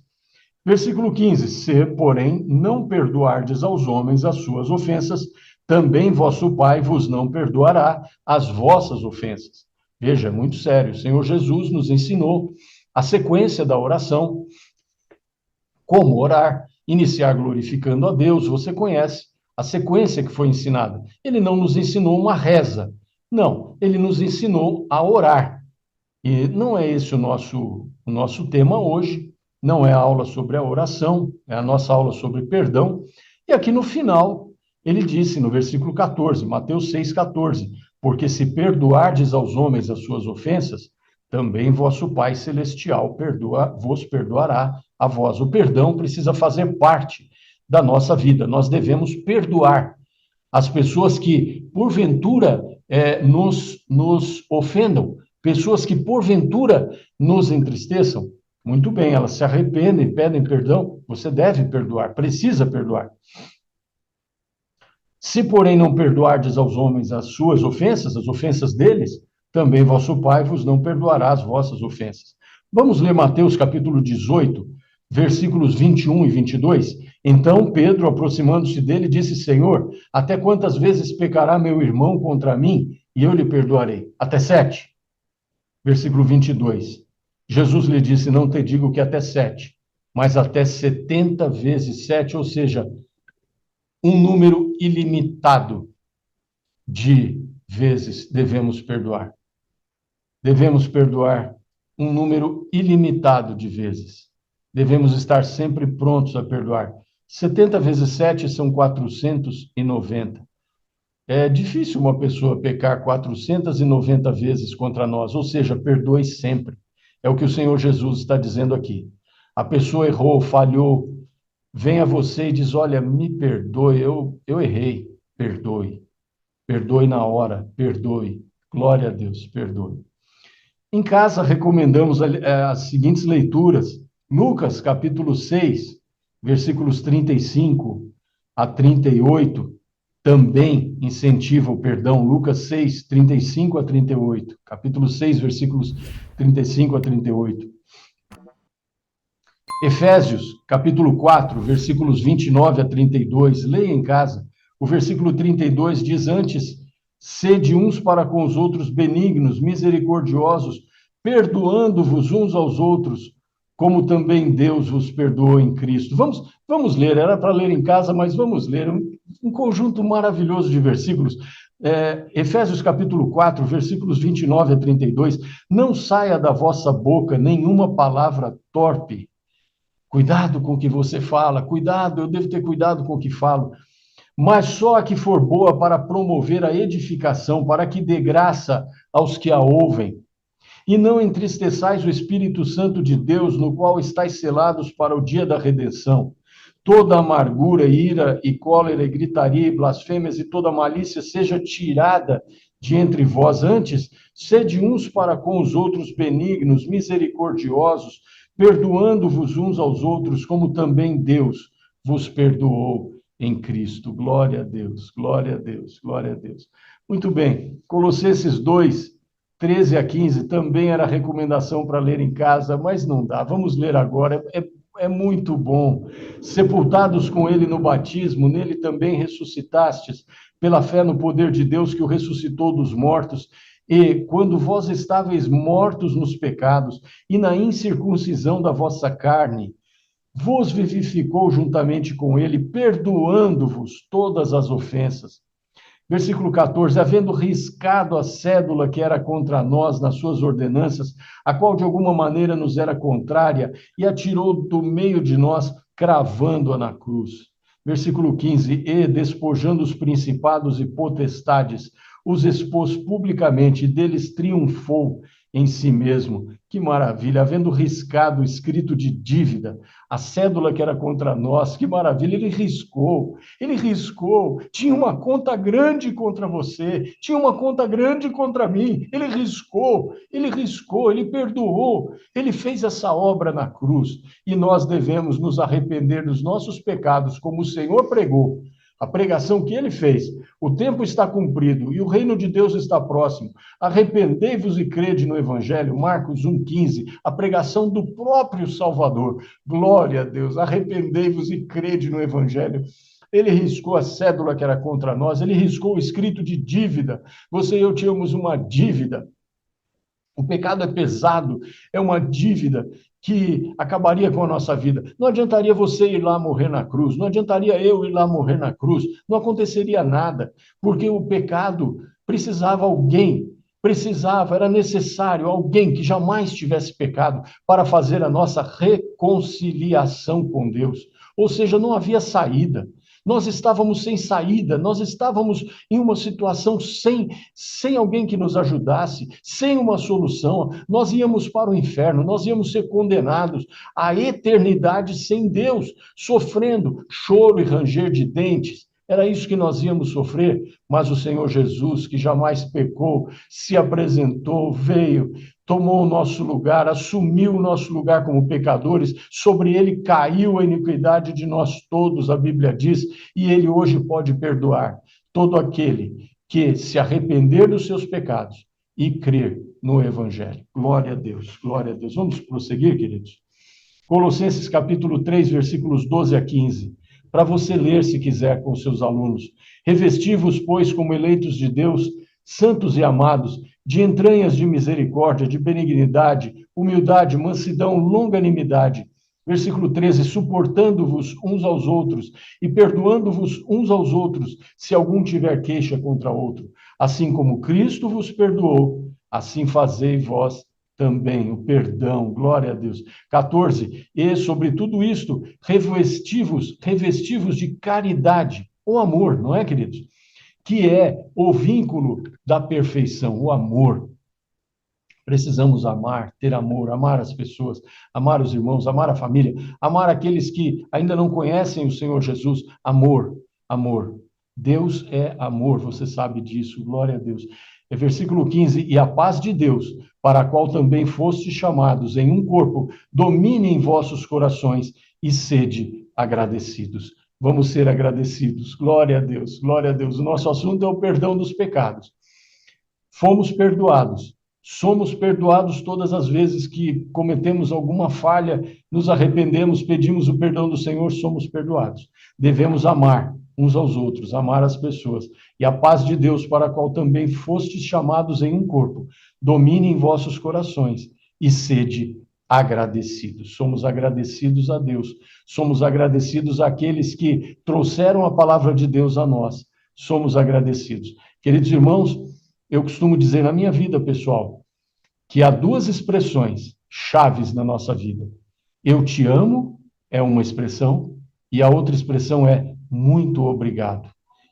Speaker 1: Versículo 15, se, porém, não perdoardes aos homens as suas ofensas, também vosso Pai vos não perdoará as vossas ofensas. Veja, é muito sério. O Senhor Jesus nos ensinou a sequência da oração, como orar, iniciar glorificando a Deus, você conhece a sequência que foi ensinada. Ele não nos ensinou uma reza. Não, ele nos ensinou a orar. E não é esse o nosso tema hoje, não é a aula sobre a oração, é a nossa aula sobre perdão. E aqui no final, ele disse no versículo 14, Mateus 6,14, porque se perdoardes aos homens as suas ofensas, também vosso Pai Celestial vos perdoará a vós. O perdão precisa fazer parte da nossa vida. Nós devemos perdoar as pessoas que, porventura, nos ofendam, pessoas que, porventura, nos entristeçam. Muito bem, elas se arrependem, pedem perdão, você deve perdoar, precisa perdoar. Se, porém, não perdoardes aos homens as suas ofensas, as ofensas deles, também vosso Pai vos não perdoará as vossas ofensas. Vamos ler Mateus capítulo 18, versículos 21 e 22. Então Pedro, aproximando-se dele, disse: Senhor, até quantas vezes pecará meu irmão contra mim e eu lhe perdoarei? Até 7. Versículo 22. Jesus lhe disse: não te digo que até 7, mas até 70 vezes 7, ou seja, um número ilimitado de vezes devemos perdoar. Devemos perdoar um número ilimitado de vezes. Devemos estar sempre prontos a perdoar. 70 vezes 7 são 490. É difícil uma pessoa pecar 490 vezes contra nós, ou seja, perdoe sempre. É o que o Senhor Jesus está dizendo aqui. A pessoa errou, falhou, vem a você e diz: olha, me perdoe, eu errei, perdoe. Perdoe na hora, perdoe. Glória a Deus, perdoe. Em casa, recomendamos as seguintes leituras. Lucas, capítulo 6, versículos 35 a 38, também incentiva o perdão. Lucas 6, 35 a 38. Capítulo 6, versículos 35 a 38. Efésios, capítulo 4, versículos 29 a 32. Leia em casa. O versículo 32 diz: antes, sede uns para com os outros benignos, misericordiosos, perdoando-vos uns aos outros, como também Deus vos perdoou em Cristo. Vamos ler, era para ler em casa, mas vamos ler um conjunto maravilhoso de versículos. Efésios capítulo 4, versículos 29 a 32. Não saia da vossa boca nenhuma palavra torpe. Cuidado com o que você fala, cuidado, eu devo ter cuidado com o que falo, mas só a que for boa para promover a edificação, para que dê graça aos que a ouvem. E não entristeçais o Espírito Santo de Deus, no qual estáis selados para o dia da redenção. Toda amargura, ira e cólera, e gritaria e blasfêmias e toda malícia seja tirada de entre vós. Antes, sede uns para com os outros benignos, misericordiosos, perdoando-vos uns aos outros, como também Deus vos perdoou em Cristo. Glória a Deus, glória a Deus, glória a Deus. Muito bem, Colossenses 2, 13 a 15, também era recomendação para ler em casa, mas não dá. Vamos ler agora, é muito bom. Sepultados com ele no batismo, nele também ressuscitastes, pela fé no poder de Deus que o ressuscitou dos mortos. E quando vós estáveis mortos nos pecados e na incircuncisão da vossa carne, vos vivificou juntamente com ele, perdoando-vos todas as ofensas. Versículo 14, havendo riscado a cédula que era contra nós nas suas ordenanças, a qual de alguma maneira nos era contrária, e a tirou do meio de nós, cravando-a na cruz. Versículo 15, e despojando os principados e potestades, os expôs publicamente, e deles triunfou em si mesmo. Que maravilha, havendo riscado o escrito de dívida, a cédula que era contra nós, que maravilha, ele riscou, tinha uma conta grande contra você, tinha uma conta grande contra mim, ele riscou, ele perdoou, ele fez essa obra na cruz, e nós devemos nos arrepender dos nossos pecados, como o Senhor pregou, a pregação que ele fez. O tempo está cumprido e o reino de Deus está próximo. Arrependei-vos e crede no Evangelho, Marcos 1,15, a pregação do próprio Salvador. Glória a Deus, arrependei-vos e crede no Evangelho. Ele riscou a cédula que era contra nós, ele riscou o escrito de dívida. Você e eu tínhamos uma dívida. O pecado é pesado, é uma dívida que acabaria com a nossa vida. Não adiantaria você ir lá morrer na cruz, não adiantaria eu ir lá morrer na cruz, não aconteceria nada, porque o pecado precisava era necessário alguém que jamais tivesse pecado para fazer a nossa reconciliação com Deus. Ou seja, não havia saída. Nós estávamos sem saída, nós estávamos em uma situação sem alguém que nos ajudasse, sem uma solução. Nós íamos para o inferno, nós íamos ser condenados à eternidade sem Deus, sofrendo choro e ranger de dentes. Era isso que nós íamos sofrer, mas o Senhor Jesus, que jamais pecou, se apresentou, veio, tomou o nosso lugar, assumiu o nosso lugar como pecadores, sobre ele caiu a iniquidade de nós todos, a Bíblia diz, e ele hoje pode perdoar todo aquele que se arrepender dos seus pecados e crer no Evangelho. Glória a Deus, glória a Deus. Vamos prosseguir, queridos? Colossenses capítulo 3, versículos 12 a 15. Para você ler, se quiser, com seus alunos. Revesti-vos, pois, como eleitos de Deus, santos e amados, de entranhas de misericórdia, de benignidade, humildade, mansidão, longanimidade. Versículo 13, suportando-vos uns aos outros e perdoando-vos uns aos outros, se algum tiver queixa contra outro. Assim como Cristo vos perdoou, assim fazei vós também, o perdão, glória a Deus. 14, e sobre tudo isto, revestivos de caridade, o amor, não é, queridos? Que é o vínculo da perfeição, o amor. Precisamos amar, ter amor, amar as pessoas, amar os irmãos, amar a família, amar aqueles que ainda não conhecem o Senhor Jesus. Amor, amor. Deus é amor, você sabe disso, glória a Deus. É versículo 15: e a paz de Deus, para a qual também fostes chamados em um corpo, domine em vossos corações e sede agradecidos. Vamos ser agradecidos. Glória a Deus, glória a Deus. O nosso assunto é o perdão dos pecados. Fomos perdoados. Somos perdoados todas as vezes que cometemos alguma falha, nos arrependemos, pedimos o perdão do Senhor, somos perdoados. Devemos amar uns aos outros, amar as pessoas. E a paz de Deus, para a qual também fostes chamados em um corpo, domine em vossos corações e sede agradecidos. Somos agradecidos a Deus. Somos agradecidos àqueles que trouxeram a palavra de Deus a nós. Somos agradecidos. Queridos irmãos, eu costumo dizer na minha vida, pessoal, que há duas expressões chaves na nossa vida. Eu te amo é uma expressão e a outra expressão é muito obrigado.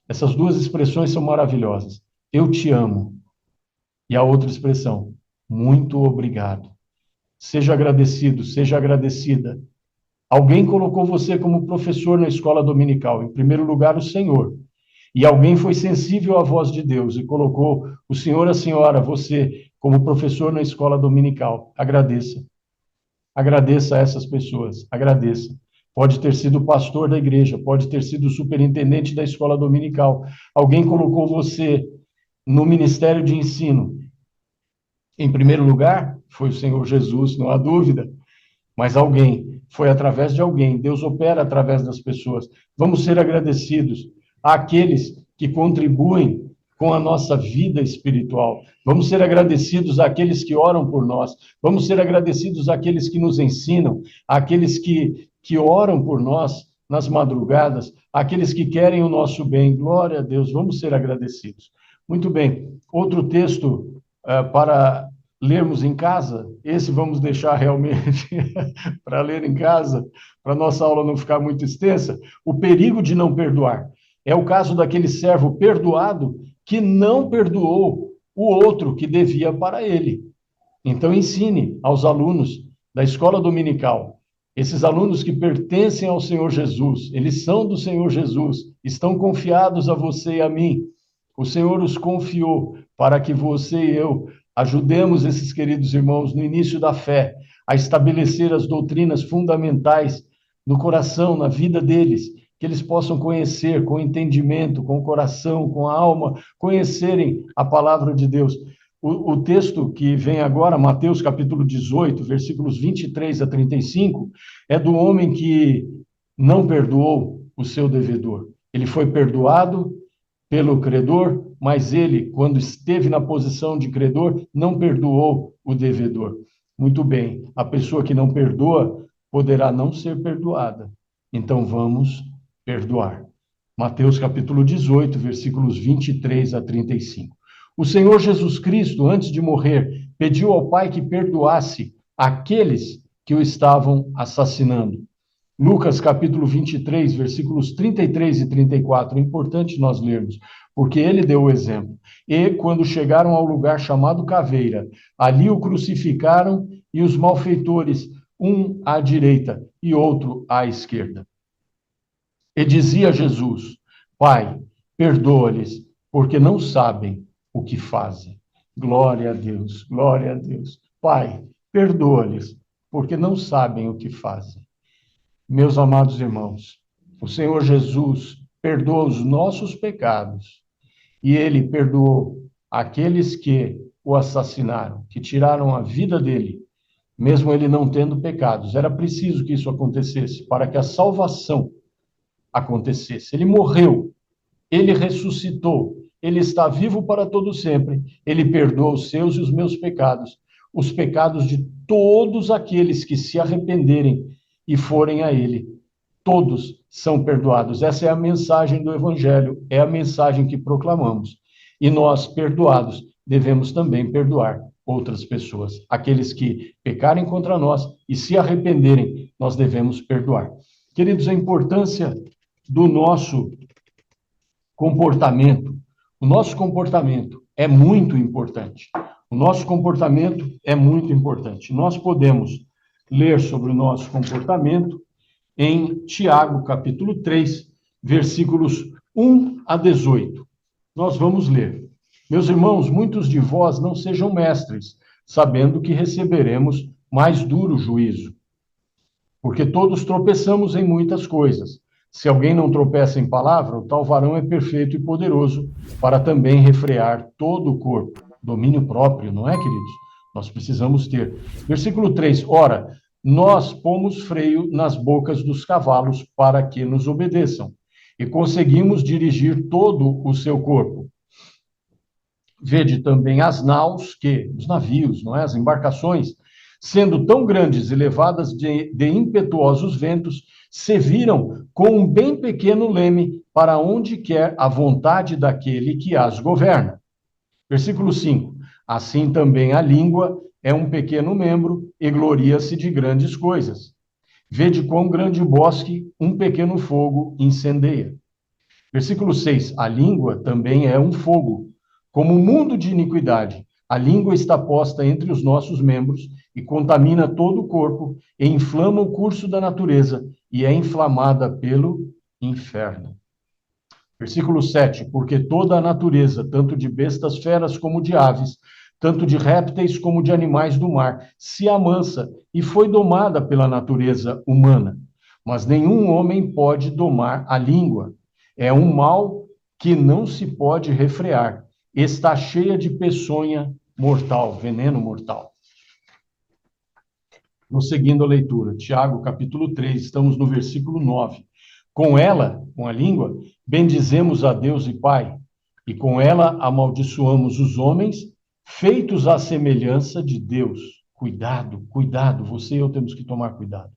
Speaker 1: Essas duas expressões são maravilhosas. Eu te amo e a outra expressão, muito obrigado. Seja agradecido, seja agradecida. Alguém colocou você como professor na escola dominical. Em primeiro lugar, o Senhor. E alguém foi sensível à voz de Deus e colocou o senhor, a senhora, você, como professor na escola dominical. Agradeça. Agradeça a essas pessoas. Agradeça. Pode ter sido o pastor da igreja, pode ter sido o superintendente da escola dominical. Alguém colocou você no ministério de ensino. Em primeiro lugar, foi o Senhor Jesus, não há dúvida. Mas alguém, foi através de alguém. Deus opera através das pessoas. Vamos ser agradecidos àqueles que contribuem com a nossa vida espiritual. Vamos ser agradecidos àqueles que oram por nós. Vamos ser agradecidos àqueles que nos ensinam, àqueles que oram por nós nas madrugadas, àqueles que querem o nosso bem. Glória a Deus, vamos ser agradecidos. Muito bem, outro texto para lermos em casa, esse vamos deixar realmente para ler em casa, para nossa aula não ficar muito extensa, o perigo de não perdoar. É o caso daquele servo perdoado que não perdoou o outro que devia para ele. Então, ensine aos alunos da escola dominical, esses alunos que pertencem ao Senhor Jesus, eles são do Senhor Jesus, estão confiados a você e a mim. O Senhor os confiou para que você e eu ajudemos esses queridos irmãos no início da fé a estabelecer as doutrinas fundamentais no coração, na vida deles, que eles possam conhecer com entendimento, com o coração, com a alma, conhecerem a palavra de Deus. O texto que vem agora, Mateus capítulo 18, versículos 23 a 35, é do homem que não perdoou o seu devedor. Ele foi perdoado pelo credor, mas ele, quando esteve na posição de credor, não perdoou o devedor. Muito bem, a pessoa que não perdoa poderá não ser perdoada. Então vamos perdoar. Mateus capítulo 18, versículos 23 a 35. O Senhor Jesus Cristo, antes de morrer, pediu ao Pai que perdoasse aqueles que o estavam assassinando. Lucas capítulo 23, versículos 33 e 34, é importante nós lermos, porque ele deu o exemplo. E quando chegaram ao lugar chamado Caveira, ali o crucificaram e os malfeitores, um à direita e outro à esquerda. E dizia Jesus: Pai, perdoa-lhes, porque não sabem o que fazem. Glória a Deus, glória a Deus. Pai, perdoa-lhes, porque não sabem o que fazem. Meus amados irmãos, o Senhor Jesus perdoa os nossos pecados e ele perdoou aqueles que o assassinaram, que tiraram a vida dele, mesmo ele não tendo pecados. Era preciso que isso acontecesse para que a salvação acontecesse. Ele morreu, ele ressuscitou, ele está vivo para todo sempre. Ele perdoa os seus e os meus pecados, os pecados de todos aqueles que se arrependerem e forem a ele. Todos são perdoados. Essa é a mensagem do Evangelho, é a mensagem que proclamamos. E nós, perdoados, devemos também perdoar outras pessoas. Aqueles que pecarem contra nós e se arrependerem, nós devemos perdoar. Queridos, a importância do nosso comportamento. O nosso comportamento é muito importante. O nosso comportamento é muito importante. Nós podemos ler sobre o nosso comportamento em Tiago, capítulo 3, versículos 1 a 18. Nós vamos ler. Meus irmãos, muitos de vós não sejam mestres, sabendo que receberemos mais duro juízo. Porque todos tropeçamos em muitas coisas. Se alguém não tropeça em palavra, o tal varão é perfeito e poderoso para também refrear todo o corpo. Domínio próprio, não é, queridos? Nós precisamos ter. Versículo 3. Ora, nós pomos freio nas bocas dos cavalos para que nos obedeçam, e conseguimos dirigir todo o seu corpo. Vede também as naus, os navios, não é? As embarcações, sendo tão grandes e levadas de impetuosos ventos, se viram com um bem pequeno leme para onde quer a vontade daquele que as governa. Versículo 5. Assim também a língua é um pequeno membro e gloria-se de grandes coisas. Vede quão grande bosque um pequeno fogo incendeia. Versículo 6. A língua também é um fogo, como um mundo de iniquidade. A língua está posta entre os nossos membros e contamina todo o corpo e inflama o curso da natureza e é inflamada pelo inferno. Versículo 7. Porque toda a natureza, tanto de bestas feras como de aves, tanto de répteis como de animais do mar, se amansa e foi domada pela natureza humana. Mas nenhum homem pode domar a língua. É um mal que não se pode refrear. Está cheia de peçonha mortal, veneno mortal. Prosseguindo a leitura, Tiago, capítulo 3, estamos no versículo 9. Com ela, com a língua, bendizemos a Deus e Pai, e com ela amaldiçoamos os homens, feitos à semelhança de Deus. Cuidado, cuidado, você e eu temos que tomar cuidado.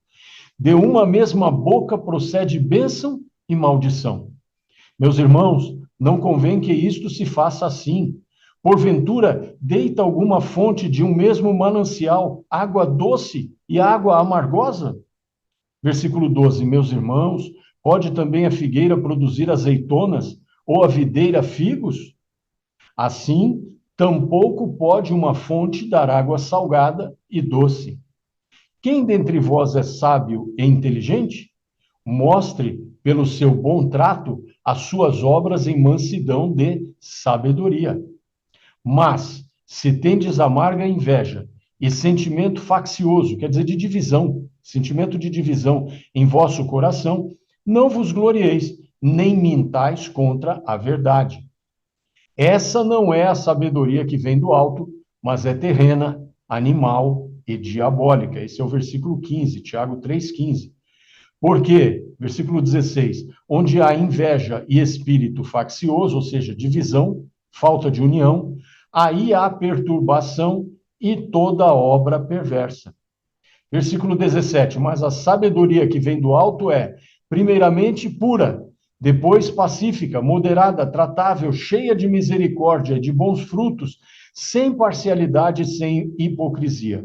Speaker 1: De uma mesma boca procede bênção e maldição. Meus irmãos, não convém que isto se faça assim. Porventura, deita alguma fonte de um mesmo manancial, água doce e água amargosa? Versículo 12. Meus irmãos, pode também a figueira produzir azeitonas, ou a videira figos? Assim, tampouco pode uma fonte dar água salgada e doce. Quem dentre vós é sábio e inteligente? Mostre, pelo seu bom trato, as suas obras em mansidão de sabedoria. Mas, se tendes amarga inveja e sentimento faccioso, quer dizer, de divisão, sentimento de divisão em vosso coração, não vos glorieis, nem mintais contra a verdade. Essa não é a sabedoria que vem do alto, mas é terrena, animal e diabólica. Esse é o versículo 15, Tiago 3,15. Porque, versículo 16, onde há inveja e espírito faccioso, ou seja, divisão, falta de união, aí há perturbação e toda obra perversa. Versículo 17, mas a sabedoria que vem do alto é, primeiramente, pura, depois pacífica, moderada, tratável, cheia de misericórdia, de bons frutos, sem parcialidade e sem hipocrisia.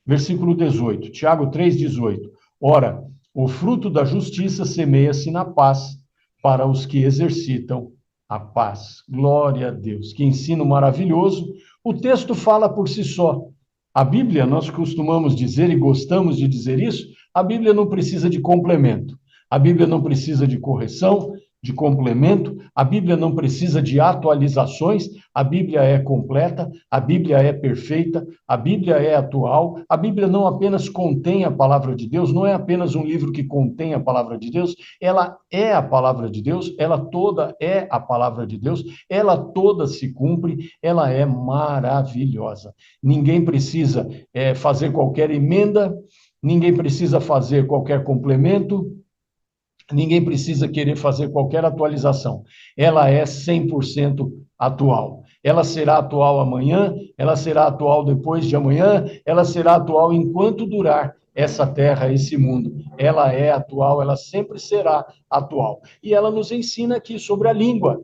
Speaker 1: Versículo 18, Tiago 3,18. Ora, o fruto da justiça semeia-se na paz para os que exercitam a paz. Glória a Deus. Que ensino maravilhoso. O texto fala por si só. A Bíblia, nós costumamos dizer e gostamos de dizer isso, a Bíblia não precisa de complemento. A Bíblia não precisa de correção, de complemento, a Bíblia não precisa de atualizações, a Bíblia é completa, a Bíblia é perfeita, a Bíblia é atual, a Bíblia não apenas contém a palavra de Deus, não é apenas um livro que contém a palavra de Deus, ela é a palavra de Deus, ela toda é a palavra de Deus, ela toda se cumpre, ela é maravilhosa. Ninguém precisa fazer qualquer emenda, ninguém precisa fazer qualquer complemento, ninguém precisa querer fazer qualquer atualização. Ela é 100% atual. Ela será atual amanhã, ela será atual depois de amanhã, ela será atual enquanto durar essa terra, esse mundo. Ela é atual, ela sempre será atual. E ela nos ensina aqui sobre a língua,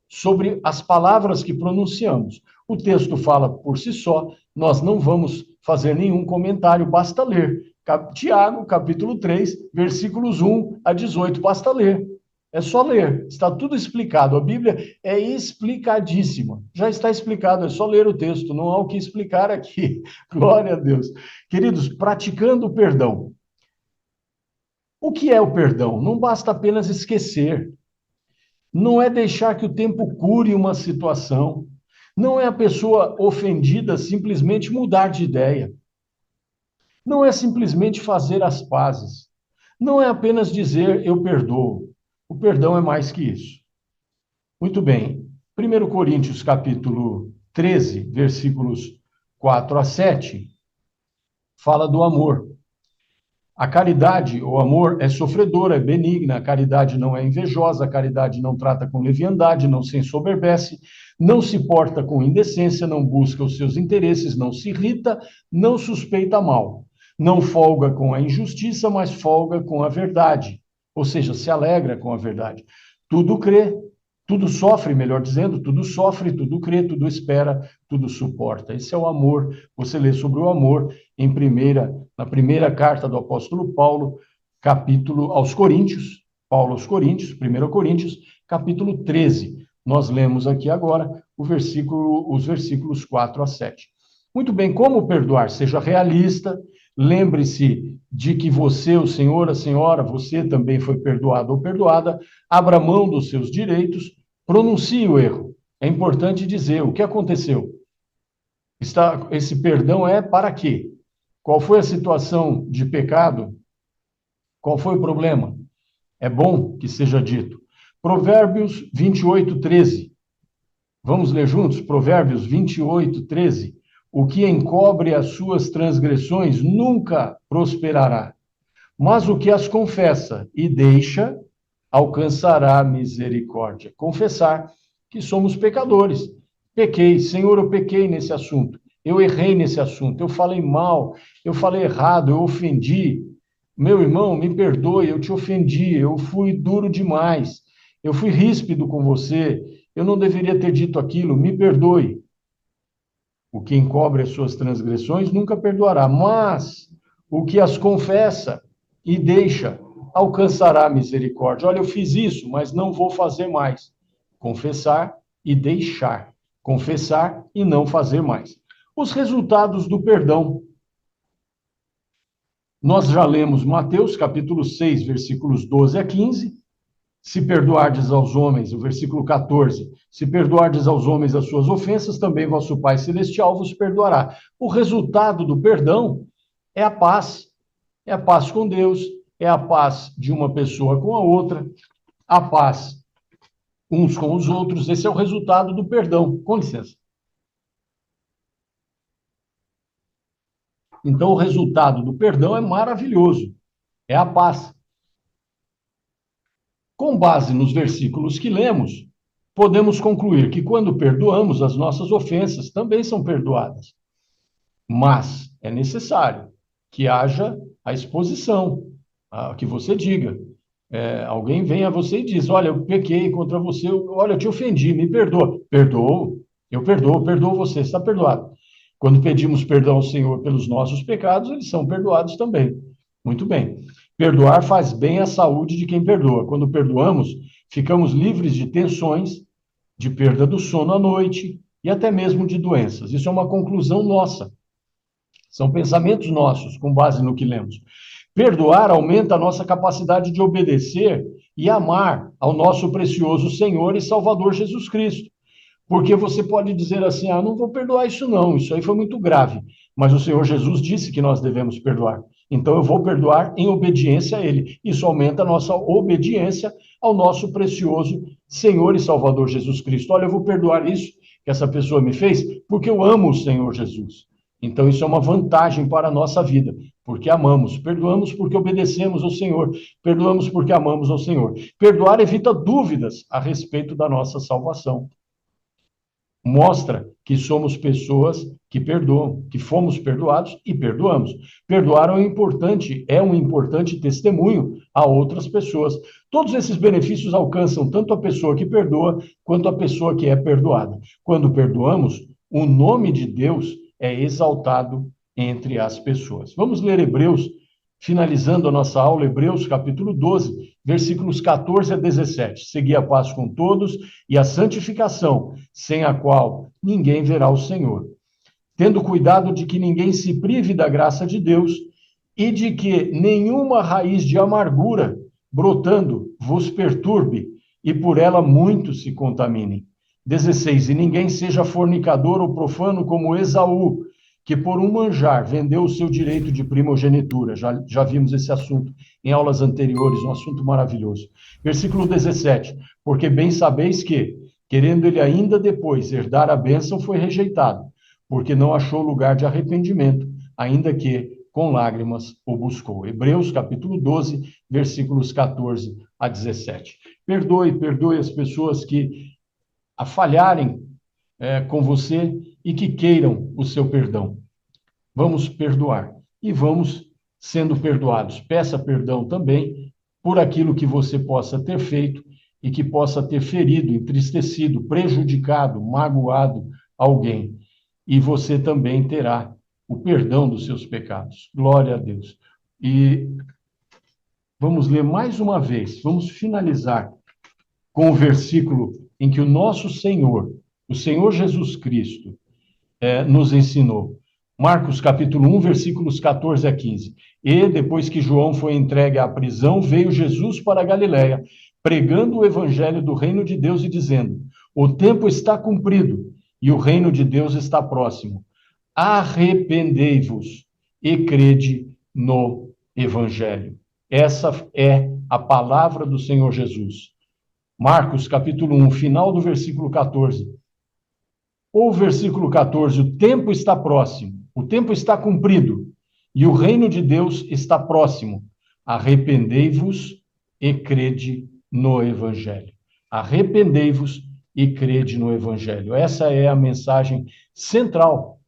Speaker 1: sobre as palavras que pronunciamos. O texto fala por si só, nós não vamos fazer nenhum comentário, basta ler. Tiago, capítulo 3, versículos 1 a 18, basta ler. É só ler, está tudo explicado. A Bíblia é explicadíssima. Já está explicado, é só ler o texto, não há o que explicar aqui. Glória a Deus. Queridos, praticando o perdão. O que é o perdão? Não basta apenas esquecer. Não é deixar que o tempo cure uma situação. Não é a pessoa ofendida simplesmente mudar de ideia. Não é simplesmente fazer as pazes. Não é apenas dizer eu perdoo. O perdão é mais que isso. Muito bem. 1 Coríntios, capítulo 13, versículos 4 a 7, fala do amor. A caridade, o amor, é sofredora, é benigna, a caridade não é invejosa, a caridade não trata com leviandade, não se ensoberbece, não se porta com indecência, não busca os seus interesses, não se irrita, não suspeita mal, não folga com a injustiça, mas folga com a verdade, ou seja, se alegra com a verdade. Tudo crê, tudo sofre, melhor dizendo, tudo sofre, tudo crê, tudo espera, tudo suporta. Esse é o amor. Você lê sobre o amor na primeira carta do apóstolo Paulo, capítulo aos Coríntios, Paulo aos Coríntios, 1 Coríntios, capítulo 13. Nós lemos aqui agora os versículos 4 a 7. Muito bem, como perdoar? Seja realista, lembre-se de que você, o senhor, a senhora, você também foi perdoado ou perdoada, abra mão dos seus direitos, pronuncie o erro. É importante dizer o que aconteceu. Esse perdão é para quê? Qual foi a situação de pecado? Qual foi o problema? É bom que seja dito. Provérbios 28, 13. Vamos ler juntos? Provérbios 28, 13. O que encobre as suas transgressões nunca prosperará, mas o que as confessa e deixa alcançará misericórdia. Confessar que somos pecadores. Pequei, Senhor, eu pequei nesse assunto. Eu errei nesse assunto. Eu falei mal, eu falei errado, eu ofendi. Meu irmão, me perdoe, eu te ofendi, eu fui duro demais. Eu fui ríspido com você. Eu não deveria ter dito aquilo, me perdoe. O que encobre as suas transgressões nunca perdoará, mas o que as confessa e deixa alcançará misericórdia. Olha, eu fiz isso, mas não vou fazer mais. Confessar e deixar. Confessar e não fazer mais. Os resultados do perdão. Nós já lemos Mateus, capítulo 6, versículos 12 a 15. Se perdoardes aos homens, o versículo 14, se perdoardes aos homens as suas ofensas, também vosso Pai Celestial vos perdoará. O resultado do perdão é a paz. É a paz com Deus, é a paz de uma pessoa com a outra, a paz uns com os outros. Esse é o resultado do perdão. Com licença. Então, o resultado do perdão é maravilhoso. É a paz. Com base nos versículos que lemos, podemos concluir que quando perdoamos, as nossas ofensas também são perdoadas. Mas é necessário que haja a exposição, que você diga. Alguém vem a você e diz: olha, eu pequei contra você, olha, eu te ofendi, me perdoa. Perdoo, eu perdoo você, está perdoado. Quando pedimos perdão ao Senhor pelos nossos pecados, eles são perdoados também. Muito bem. Perdoar faz bem à saúde de quem perdoa. Quando perdoamos, ficamos livres de tensões, de perda do sono à noite e até mesmo de doenças. Isso é uma conclusão nossa. São pensamentos nossos, com base no que lemos. Perdoar aumenta a nossa capacidade de obedecer e amar ao nosso precioso Senhor e Salvador Jesus Cristo. Porque você pode dizer assim: não vou perdoar isso não, isso aí foi muito grave. Mas o Senhor Jesus disse que nós devemos perdoar. Então eu vou perdoar em obediência a Ele. Isso aumenta a nossa obediência ao nosso precioso Senhor e Salvador Jesus Cristo. Olha, eu vou perdoar isso que essa pessoa me fez, porque eu amo o Senhor Jesus. Então isso é uma vantagem para a nossa vida, porque amamos. Perdoamos porque obedecemos ao Senhor. Perdoamos porque amamos ao Senhor. Perdoar evita dúvidas a respeito da nossa salvação. Mostra que somos pessoas que perdoam, que fomos perdoados e perdoamos. Perdoar é um importante testemunho a outras pessoas. Todos esses benefícios alcançam tanto a pessoa que perdoa quanto a pessoa que é perdoada. Quando perdoamos, o nome de Deus é exaltado entre as pessoas. Vamos ler Hebreus, finalizando a nossa aula, Hebreus capítulo 12, versículos 14 a 17. Segui a paz com todos e a santificação, sem a qual ninguém verá o Senhor. Tendo cuidado de que ninguém se prive da graça de Deus e de que nenhuma raiz de amargura brotando vos perturbe e por ela muitos se contaminem. 16. E ninguém seja fornicador ou profano como Esaú, que por um manjar vendeu o seu direito de primogenitura. Já vimos esse assunto em aulas anteriores, um assunto maravilhoso. Versículo 17. Porque bem sabeis que, querendo ele ainda depois herdar a bênção, foi rejeitado, porque não achou lugar de arrependimento, ainda que com lágrimas o buscou. Hebreus capítulo 12, versículos 14 a 17. Perdoe as pessoas que falharem com você e que queiram o seu perdão. Vamos perdoar e vamos sendo perdoados. Peça perdão também por aquilo que você possa ter feito e que possa ter ferido, entristecido, prejudicado, magoado alguém. E você também terá o perdão dos seus pecados. Glória a Deus. E vamos ler mais uma vez, vamos finalizar com o versículo em que o nosso Senhor, o Senhor Jesus Cristo, nos ensinou. Marcos capítulo 1, versículos 14 a 15. E depois que João foi entregue à prisão, veio Jesus para a Galiléia, pregando o evangelho do reino de Deus e dizendo: o tempo está cumprido e o reino de Deus está próximo. Arrependei-vos e crede no evangelho. Essa é a palavra do Senhor Jesus. Marcos capítulo 1, final do versículo 14. O versículo 14, o tempo está próximo, o tempo está cumprido, e o reino de Deus está próximo. Arrependei-vos e crede no Evangelho. Arrependei-vos e crede no Evangelho. Essa é a mensagem central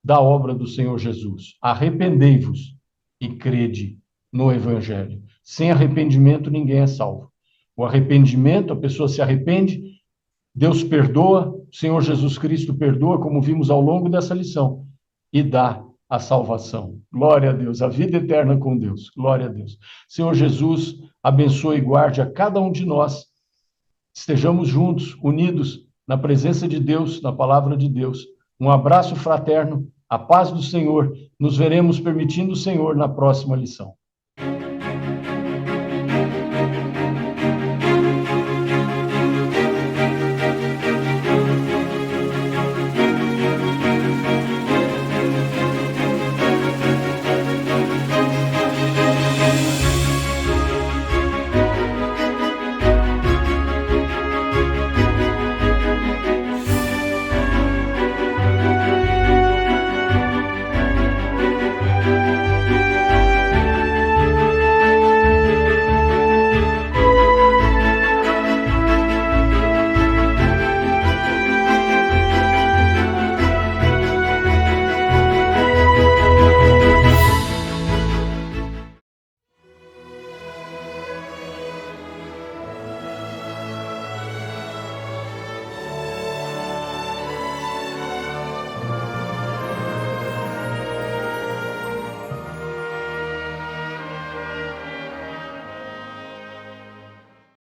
Speaker 1: da obra do Senhor Jesus. Arrependei-vos e crede no Evangelho. Sem arrependimento, ninguém é salvo. O arrependimento, a pessoa se arrepende, Deus perdoa, o Senhor Jesus Cristo perdoa, como vimos ao longo dessa lição, e dá a salvação. Glória a Deus, a vida eterna com Deus. Glória a Deus. Senhor Jesus, abençoe e guarde a cada um de nós. Estejamos juntos, unidos na presença de Deus, na palavra de Deus. Um abraço fraterno, a paz do Senhor. Nos veremos, permitindo o Senhor, na próxima lição.